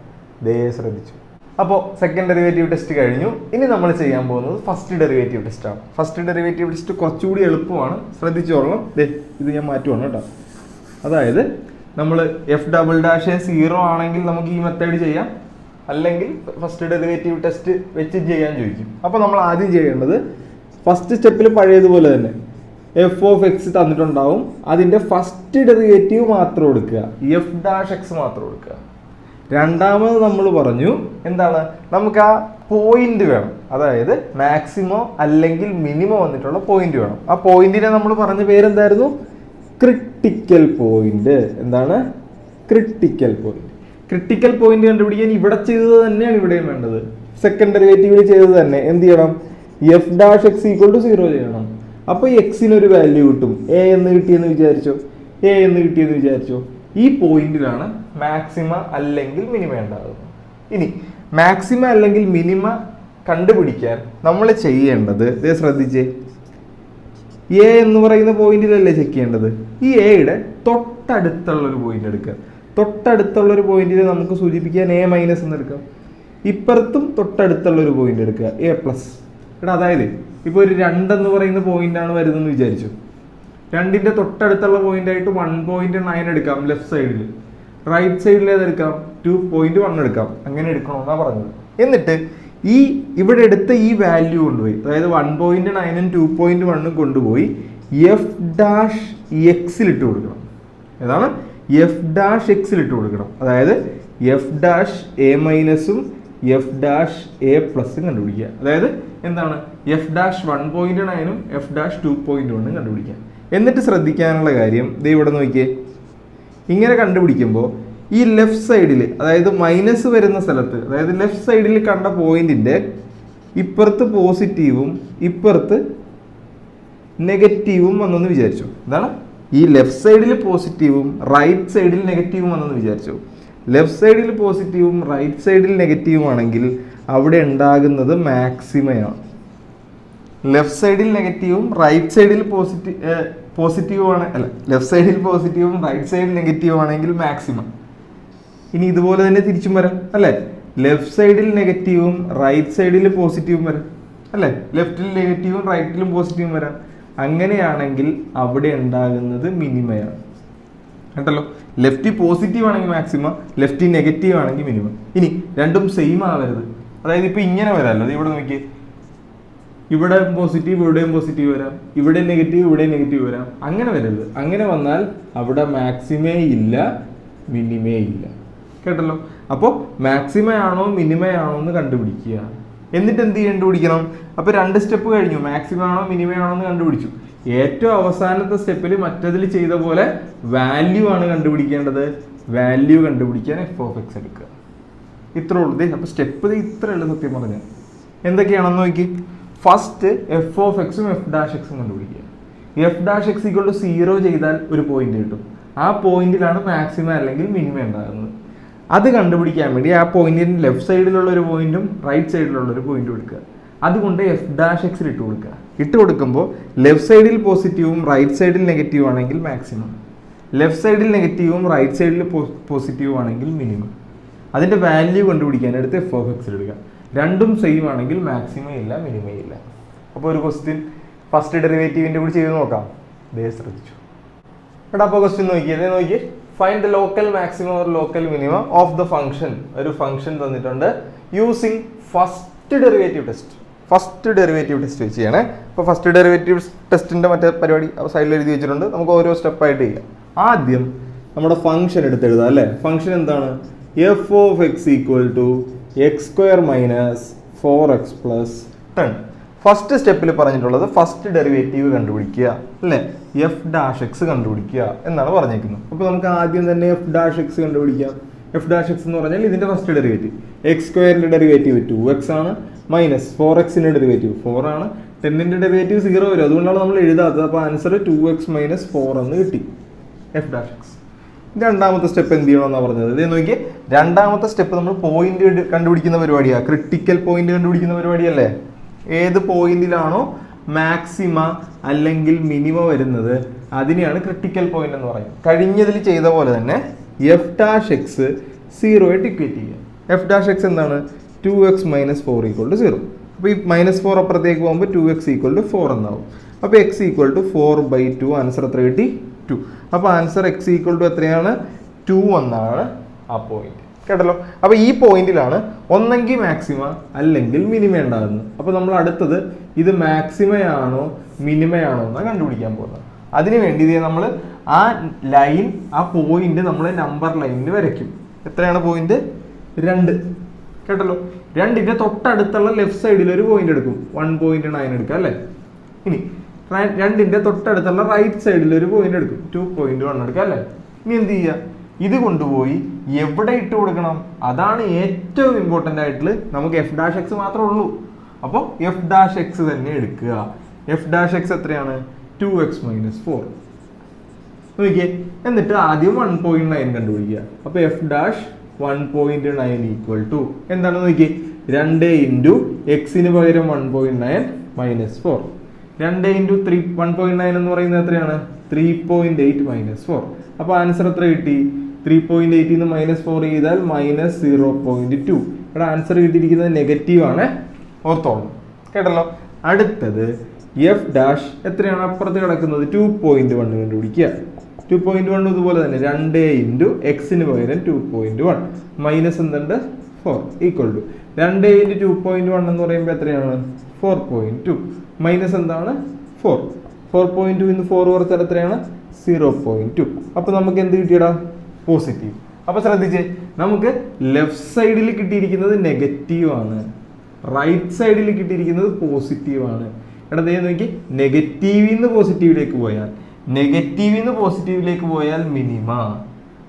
ദേ ശ്രദ്ധിച്ചു. അപ്പോൾ സെക്കൻഡ് ഡെറിവേറ്റീവ് ടെസ്റ്റ് കഴിഞ്ഞു. ഇനി നമ്മൾ ചെയ്യാൻ പോകുന്നത് ഫസ്റ്റ് ഡെറിവേറ്റീവ് ടെസ്റ്റ് ആണ്. ഫസ്റ്റ് ഡെറിവേറ്റീവ് ടെസ്റ്റ് കുറച്ചുകൂടി എളുപ്പമാണ്. ശ്രദ്ധിച്ചോളണം. ഇത് ഞാൻ മാറ്റുവാണ് കേട്ടോ. അതായത് നമ്മൾ എഫ് ഡബിൾ ഡാഷ് 0 ആണെങ്കിൽ നമുക്ക് ഈ മെത്തേഡ് ചെയ്യാം, അല്ലെങ്കിൽ ഫസ്റ്റ് ഡെറിവേറ്റീവ് ടെസ്റ്റ് വെച്ച് ചെയ്യാൻ ചോദിക്കും. അപ്പോൾ നമ്മൾ ആദ്യം ചെയ്യേണ്ടത് ഫസ്റ്റ് സ്റ്റെപ്പിൽ പഴയതുപോലെ തന്നെ എഫ് ഓഫ് എക്സ് തന്നിട്ടുണ്ടാവും. അതിൻ്റെ ഫസ്റ്റ് ഡെറിവേറ്റീവ് മാത്രം എടുക്കുക, എഫ് ഡാഷ് എക്സ് മാത്രം എടുക്കുക. രണ്ടാമത് നമ്മൾ പറഞ്ഞു എന്താണ്? നമുക്ക് ആ പോയിന്റ് വേണം. അതായത് മാക്സിമോ അല്ലെങ്കിൽ മിനിമോ വന്നിട്ടുള്ള പോയിന്റ് വേണം. ആ പോയിന്റിനെ നമ്മൾ പറഞ്ഞ പേരെന്തായിരുന്നു? Critical point. എന്താണ്? Critical point. ക്രിട്ടിക്കൽ പോയിന്റ് കണ്ടുപിടിക്കാൻ ഇവിടെ ചെയ്തത് തന്നെയാണ് ഇവിടെയും വേണ്ടത്. സെക്കൻഡ് ഡെറിവേറ്റീവിൽ ചെയ്തത് തന്നെ. എന്ത് ചെയ്യണം? F dash X equal to 0 ചെയ്യണം. അപ്പോൾ എക്സിനൊരു വാല്യൂ കിട്ടും. എ എന്ന് കിട്ടിയെന്ന് വിചാരിച്ചോ. ഈ പോയിന്റിലാണ് മാക്സിമ അല്ലെങ്കിൽ മിനിമ ഉണ്ടാകുന്നത്. ഇനി മാക്സിമ അല്ലെങ്കിൽ മിനിമ കണ്ടുപിടിക്കാൻ നമ്മൾ ചെയ്യേണ്ടത് ശ്രദ്ധിച്ചേ, എ എന്ന് പറയുന്ന പോയിന്റിലല്ലേ ചെക്ക് ചെയ്യേണ്ടത്. ഈ എയുടെ തൊട്ടടുത്തുള്ളൊരു പോയിന്റ് എടുക്കുക. തൊട്ടടുത്തുള്ളൊരു പോയിന്റിനെ നമുക്ക് സൂചിപ്പിക്കാൻ എ മൈനസ് എന്ന് എടുക്കാം. ഇപ്പുറത്തും തൊട്ടടുത്തുള്ളൊരു പോയിന്റ് എടുക്കുക, എ പ്ലസ്. അതായത് ഇപ്പോൾ ഒരു 2 എന്ന് പറയുന്ന പോയിന്റാണ് വരുന്നതെന്ന് വിചാരിച്ചു. 2ന്റെ തൊട്ടടുത്തുള്ള പോയിന്റ് ആയിട്ട് 1.9 എടുക്കാം ലെഫ്റ്റ് സൈഡിൽ. റൈറ്റ് സൈഡിൽ ഏതെടുക്കാം? 2.1 എടുക്കാം. അങ്ങനെ എടുക്കണമെന്നാണ് പറഞ്ഞത്. എന്നിട്ട് ഈ ഇവിടെ എടുത്ത ഈ വാല്യൂ കൊണ്ടുപോയി, അതായത് 1.9ഉം 2.1ഉം കൊണ്ടുപോയി എഫ് ഡാഷ് എക്സിൽ ഇട്ട് കൊടുക്കണം. ഏതാണ്? എഫ് ഡാഷ് എക്സിൽ ഇട്ട് കൊടുക്കണം. അതായത് എഫ് ഡാഷ് എ മൈനസും എഫ് ഡാഷ് എ പ്ലസും കണ്ടുപിടിക്കുക. അതായത് എന്താണ്? എഫ് ഡാഷ് 1.9ഉം എഫ് ഡാഷ് 2.1ഉം കണ്ടുപിടിക്കുക. എന്നിട്ട് ശ്രദ്ധിക്കാനുള്ള കാര്യം ഇവിടെ നോക്കിയേ. ഇങ്ങനെ കണ്ടുപിടിക്കുമ്പോൾ ഈ ലെഫ്റ്റ് സൈഡിൽ, അതായത് മൈനസ് വരുന്ന സ്ഥലത്ത്, അതായത് ലെഫ്റ്റ് സൈഡിൽ കണ്ട പോയിന്റിന്റെ ഇപ്പുറത്ത് പോസിറ്റീവും ഇപ്പുറത്ത് നെഗറ്റീവും വന്നെന്ന് വിചാരിച്ചു. എന്താണ്? ഈ ലെഫ്റ്റ് സൈഡിൽ പോസിറ്റീവും റൈറ്റ് സൈഡിൽ നെഗറ്റീവും വന്നെന്ന് വിചാരിച്ചു. ലെഫ്റ്റ് സൈഡിൽ പോസിറ്റീവും റൈറ്റ് സൈഡിൽ നെഗറ്റീവും ആണെങ്കിൽ അവിടെ ഉണ്ടാകുന്നത് മാക്സിമയാണ്. ലെഫ്റ്റ് സൈഡിൽ നെഗറ്റീവും റൈറ്റ് സൈഡിൽ പോസിറ്റീവും ആണ്, അല്ല, ലെഫ്റ്റ് സൈഡിൽ പോസിറ്റീവും റൈറ്റ് സൈഡിൽ നെഗറ്റീവും ആണെങ്കിൽ മാക്സിമം. ഇനി ഇതുപോലെ തന്നെ തിരിച്ചും വരാം, അല്ലേ? ലെഫ്റ്റ് സൈഡിൽ നെഗറ്റീവും റൈറ്റ് സൈഡിൽ പോസിറ്റീവും വരാം, അല്ലേ? ലെഫ്റ്റിൽ നെഗറ്റീവും റൈറ്റിലും പോസിറ്റീവും വരാം. അങ്ങനെയാണെങ്കിൽ അവിടെ ഉണ്ടാകുന്നത് മിനിമയാണ് കേട്ടല്ലോ. ലെഫ്റ്റ് പോസിറ്റീവ് ആണെങ്കിൽ മാക്സിമം, ലെഫ്റ്റ് നെഗറ്റീവ് ആണെങ്കിൽ മിനിമം. ഇനി രണ്ടും സെയിം ആവരുത്. അതായത് ഇപ്പൊ ഇങ്ങനെ വരാമല്ലോ. അത് ഇവിടെ നോക്കി, ഇവിടെ പോസിറ്റീവ് ഇവിടെയും പോസിറ്റീവ് വരാം, ഇവിടെ നെഗറ്റീവ് ഇവിടെ നെഗറ്റീവ് വരാം. അങ്ങനെ വരരുത്. അങ്ങനെ വന്നാൽ അവിടെ മാക്സിമേ ഇല്ല, മിനിമേ ഇല്ല. കേട്ടല്ലോ. അപ്പോൾ മാക്സിമയാണോ മിനിമയാണോ എന്ന് കണ്ടുപിടിക്കുക. എന്നിട്ട് എന്ത് കണ്ടുപിടിക്കണം? അപ്പോൾ 2 സ്റ്റെപ്പ് കഴിഞ്ഞു. മാക്സിമം ആണോ മിനിമം ആണോ എന്ന് കണ്ടുപിടിച്ചു. ഏറ്റവും അവസാനത്തെ സ്റ്റെപ്പിൽ മറ്റതിൽ ചെയ്ത പോലെ വാല്യൂ ആണ് കണ്ടുപിടിക്കേണ്ടത്. വാല്യൂ കണ്ടുപിടിക്കാൻ എഫ് ഓഫ് എക്സ് എടുക്കുക. ഇത്രേ ഉള്ളൂ. അപ്പോൾ സ്റ്റെപ്പ് ഇത്ര ഉള്ളു. സത്യം പറഞ്ഞാൽ എന്തൊക്കെയാണെന്ന് നോക്കി. ഫസ്റ്റ് എഫ് ഓഫ് എക്സും എഫ് ഡാഷ് എക്സും കണ്ടുപിടിക്കുക. F dash X equal to 0 ചെയ്താൽ ഒരു പോയിന്റ് കിട്ടും. ആ പോയിന്റിലാണ് മാക്സിമം അല്ലെങ്കിൽ മിനിമം ഉണ്ടാകുന്നത്. അത് കണ്ടുപിടിക്കാൻ വേണ്ടി ആ പോയിന്റിന് ലെഫ്റ്റ് സൈഡിലുള്ള ഒരു പോയിന്റും റൈറ്റ് സൈഡിലുള്ള ഒരു പോയിന്റും എടുക്കുക. അതുകൊണ്ട് എഫ് ഡാഷ് എക്സിൽ ഇട്ട് കൊടുക്കുക. ഇട്ട് കൊടുക്കുമ്പോൾ ലെഫ്റ്റ് സൈഡിൽ പോസിറ്റീവും റൈറ്റ് സൈഡിൽ നെഗറ്റീവ് ആണെങ്കിൽ മാക്സിമം, ലെഫ്റ്റ് സൈഡിൽ നെഗറ്റീവും റൈറ്റ് സൈഡിൽ പോസിറ്റീവും ആണെങ്കിൽ മിനിമം. അതിൻ്റെ വാല്യൂ കണ്ടുപിടിക്കാനെടുത്ത് എഫ് ഓഫ് എക്സിൽ എടുക്കുക. രണ്ടും സെയിം ആണെങ്കിൽ മാക്സിമം ഇല്ല, മിനിമം ഇല്ല. അപ്പോൾ ഒരു ക്വസ്റ്റ്യൻ ഫസ്റ്റ് ഡെറിവേറ്റീവിൻ്റെ കൂടി ചെയ്ത് നോക്കാം. ദേ ശ്രദ്ധിച്ചു. എടാ അപ്പോൾ ക്വസ്റ്റ്യൻ നോക്കിയേ find the local maximum or local minimum of the function. ഒരു ഫംഗ്ഷൻ തന്നിട്ടുണ്ട് യൂസിങ് ഫസ്റ്റ് ഡെറിവേറ്റീവ് ടെസ്റ്റ് വെച്ച് ചെയ്യണേ. അപ്പോൾ ഫസ്റ്റ് ഡെറിവേറ്റീവ് ടെസ്റ്റിന്റെ മറ്റേ പരിപാടി സൈഡിൽ എഴുതി വെച്ചിട്ടുണ്ട്. നമുക്ക് ഓരോ സ്റ്റെപ്പായിട്ട് ചെയ്യാം. ആദ്യം നമ്മുടെ ഫംഗ്ഷൻ എടുത്തെഴുതാം അല്ലേ. ഫംഗ്ഷൻ എന്താണ്? F of X equal to X square minus 4x plus 10. First സ്റ്റെപ്പിൽ പറഞ്ഞിട്ടുള്ളത് ഫസ്റ്റ് ഡെറിവേറ്റീവ് കണ്ടുപിടിക്കുക അല്ലേ, എഫ് ഡാഷ് എക്സ് കണ്ടുപിടിക്കുക എന്നാണ് പറഞ്ഞേക്കുന്നത്. അപ്പോൾ നമുക്ക് ആദ്യം തന്നെ എഫ് ഡാഷ് എക്സ് കണ്ടുപിടിക്കാം. എഫ് ഡാഷ് എക്സ് എന്ന് പറഞ്ഞാൽ ഇതിന്റെ ഫസ്റ്റ് ഡെറിവേറ്റീവ്. എക്സ് സ്ക്വയറിന്റെ ഡെറിവേറ്റീവ് 2x ആണ്, മൈനസ് 4xന്റെ ഡെറിവേറ്റീവ് 4 ആണ്, 10ന്റെ ഡെറിവേറ്റീവ് 0 വരും. അതുകൊണ്ടാണ് നമ്മൾ എഴുതാത്തത്. അപ്പോൾ ആൻസർ 2x മൈനസ് 4 എന്ന് കിട്ടി. F dash X. രണ്ടാമത്തെ സ്റ്റെപ്പ് എന്ത് ചെയ്യണമെന്നാണ് പറഞ്ഞത്. ഇത് നോക്കിയേ, രണ്ടാമത്തെ സ്റ്റെപ്പ് നമ്മൾ പോയിന്റ് കണ്ടുപിടിക്കുന്ന പരിപാടിയാണ്. ക്രിട്ടിക്കൽ പോയിന്റ് കണ്ടുപിടിക്കുന്ന പരിപാടിയല്ലേ. ഏത് പോയിന്റിലാണോ മാക്സിമ അല്ലെങ്കിൽ മിനിമ വരുന്നത് അതിനെയാണ് ക്രിട്ടിക്കൽ പോയിന്റ് എന്ന് പറയുന്നത്. കഴിഞ്ഞതിൽ ചെയ്ത പോലെ തന്നെ എഫ് ഡാഷ് എക്സ് 0 ഇക്വേറ്റ് ചെയ്യുക. എഫ് ഡാഷ് എക്സ് എന്താണ്? 2x minus 4 equal to 0. അപ്പോൾ ഈ -4 അപ്പുറത്തേക്ക് പോകുമ്പോൾ 2x ഈക്വൽ ടു 4 എന്നാവും. അപ്പോൾ എക്സ് ഈക്വൽ ടു 4/2. ആൻസർ എത്ര കിട്ടി? 2. അപ്പോൾ ആൻസർ എക്സ് ഈക്വൽ ടു എത്രയാണ്? 2 എന്നാണ് ആ പോയിന്റ്. കേട്ടല്ലോ. അപ്പോൾ ഈ പോയിന്റിലാണ് ഒന്നെങ്കിൽ മാക്സിമ അല്ലെങ്കിൽ മിനിമ ഉണ്ടാകുന്നത്. അപ്പോൾ നമ്മൾ അടുത്തത് ഇത് മാക്സിമയാണോ മിനിമയാണോ എന്നാണ് കണ്ടുപിടിക്കാൻ പോകുന്നത്. അതിനുവേണ്ടി നമ്മൾ ആ ലൈൻ, ആ പോയിന്റ് നമ്മൾ നമ്പർ ലൈനിൽ വരയ്ക്കും. എത്രയാണ് പോയിന്റ്? 2. കേട്ടല്ലോ. 2ന്റെ തൊട്ടടുത്തുള്ള ലെഫ്റ്റ് സൈഡിൽ ഒരു പോയിന്റ് എടുക്കും. 1.9 എടുക്കുക അല്ലേ. ഇനി 2ന്റെ തൊട്ടടുത്തുള്ള റൈറ്റ് സൈഡിൽ ഒരു പോയിന്റ് എടുക്കും. 2.1 എടുക്കുക അല്ലേ. ഇനി എന്ത് ചെയ്യുക? ഇത് കൊണ്ടുപോയി എവിടെ ഇട്ട് കൊടുക്കണം? അതാണ് ഏറ്റവും ഇമ്പോർട്ടൻ്റ് ആയിട്ടുള്ള. നമുക്ക് എഫ് ഡാഷ് എക്സ് മാത്രമേ ഉള്ളൂ. അപ്പോൾ എഫ് ഡാഷ് എക്സ് തന്നെ എടുക്കുക. എഫ് ഡാഷ് എക്സ് എത്രയാണ്? 2x minus 4. നോക്കിയേ, എന്നിട്ട് ആദ്യം 1.9 കണ്ടുപിടിക്കുക. അപ്പോൾ എഫ് ഡാഷ് 1.9 ഈക്വൽ ടു എന്താണ് നോക്കിയേ, 2 ഇൻറ്റു എക്സിന് പകരം 1.9 മൈനസ് 4. 2 ഇൻറ്റു 1.9 എന്ന് പറയുന്നത് എത്രയാണ്? 3.8 മൈനസ് 4. അപ്പോൾ ആൻസർ എത്ര കിട്ടി? 3.8 നിന്ന് -4 ചെയ്താൽ -0.2. ഇവിടെ ആൻസർ കിട്ടിയിരിക്കുന്നത് നെഗറ്റീവ് ആണ്, ഓർത്തോളൂ. കേട്ടല്ലോ. അടുത്തത് എഫ് ഡാഷ് എത്രയാണ് അപ്പുറത്ത് കിടക്കുന്നത്? 2.1 കണ്ടുപിടിക്കുക. 2.1 ഇതുപോലെ തന്നെ 2 ഇൻറ്റു എക്സിന് പകരം 2.1 മൈനസ് എന്തുണ്ട്? 4 ഈക്വൽ ടു 2 ഇൻറ്റു 2.1 എന്ന് പറയുമ്പോൾ എത്രയാണ്? 4.2 മൈനസ് എന്താണ്? 4. 4.2 ഇന്ന് 4 കുറച്ചാൽ എത്രയാണ്? 0.2. അപ്പോൾ നമുക്ക് എന്ത് കിട്ടിയടാ? പോസിറ്റീവ്. അപ്പോൾ ശ്രദ്ധിച്ചേ, നമുക്ക് ലെഫ്റ്റ് സൈഡിൽ കിട്ടിയിരിക്കുന്നത് നെഗറ്റീവ് ആണ്, റൈറ്റ് സൈഡിൽ കിട്ടിയിരിക്കുന്നത് പോസിറ്റീവ് ആണ്. എടാ ദേ നോക്കി, നെഗറ്റീവിൽ നിന്ന് പോസിറ്റീവിലേക്ക് പോയാൽ മിനിമ,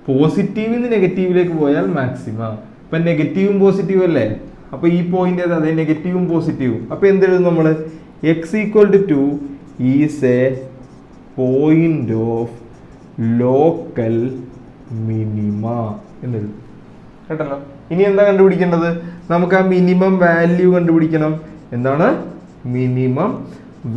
പോസിറ്റീവിൽ നിന്ന് നെഗറ്റീവിലേക്ക് പോയാൽ മാക്സിമ. ഇപ്പൊ നെഗറ്റീവും പോസിറ്റീവും അല്ലേ. അപ്പൊ ഈ പോയിന്റ് ഏതാ? അതെ, നെഗറ്റീവും പോസിറ്റീവും. അപ്പൊ എന്തെഴുതും നമ്മൾ? X equal to 2 is a point of local minima എന്നെഴുതും. കേട്ടല്ലോ. ഇനി എന്താ കണ്ടുപിടിക്കേണ്ടത്? നമുക്ക് ആ മിനിമം വാല്യൂ കണ്ടുപിടിക്കണം. എന്താണ്? മിനിമം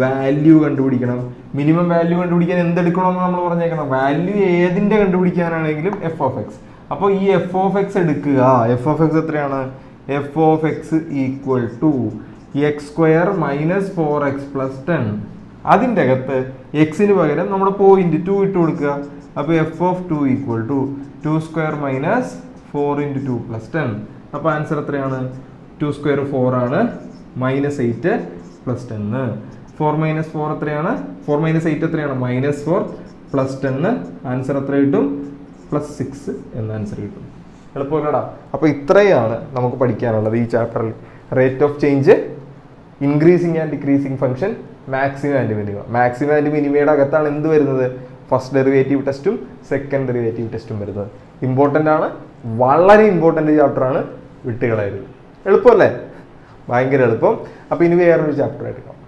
വാല്യൂ കണ്ടുപിടിക്കണം. മിനിമം വാല്യൂ കണ്ടുപിടിക്കാൻ എന്തെടുക്കണമെന്ന് നമ്മൾ പറഞ്ഞേക്കണം. വാല്യൂ ഏതിന്റെ കണ്ടുപിടിക്കാനാണെങ്കിലും എഫ് ഓഫ് എക്സ്. അപ്പോൾ ഈ എഫ് ഓഫ് എക്സ് എടുക്കുക. എഫ് ഓഫ് എക്സ് എത്രയാണ്? F of X equal to X square minus 4x plus 10. അതിൻ്റെ അകത്ത് എക്സിന് പകരം നമ്മുടെ പോയിന്റ് 2 ഇട്ട് കൊടുക്കുക. അപ്പോൾ f of 2 equal to 2 square minus 4 into 2 plus 10. അപ്പോൾ ആൻസർ എത്രയാണ്? 2 സ്ക്വയർ 4 ആണ്, -8 പ്ലസ് 10. 4 മൈനസ് 4 എത്രയാണ്? 4 മൈനസ് 8 എത്രയാണ്? -4 പ്ലസ് 10. ആൻസർ എത്ര കിട്ടും? +6 എന്ന ആൻസർ കിട്ടും. എളുപ്പമല്ലടാ. അപ്പോൾ ഇത്രയാണ് നമുക്ക് പഠിക്കാനുള്ളത് ഈ ചാപ്റ്ററിൽ. Rate of change, increasing and decreasing function, maximum and minima. Maximum and മിനിമയുടെ അകത്താണ് എന്ത് വരുന്നത്? ഫസ്റ്റ് ഡെറിവേറ്റീവ് ടെസ്റ്റും സെക്കൻഡ് ഡെറിവേറ്റീവ് ടെസ്റ്റും വരുന്നത്. ഇമ്പോർട്ടൻ്റ് ആണ്, വളരെ ഇമ്പോർട്ടൻ്റ് ചാപ്റ്ററാണ്, വിട്ടുകളയരുത്. എളുപ്പമല്ലേ? ഭയങ്കര എളുപ്പം. അപ്പോൾ ഇനി വേറൊരു ചാപ്റ്റർ ആയിട്ട് കാണാം.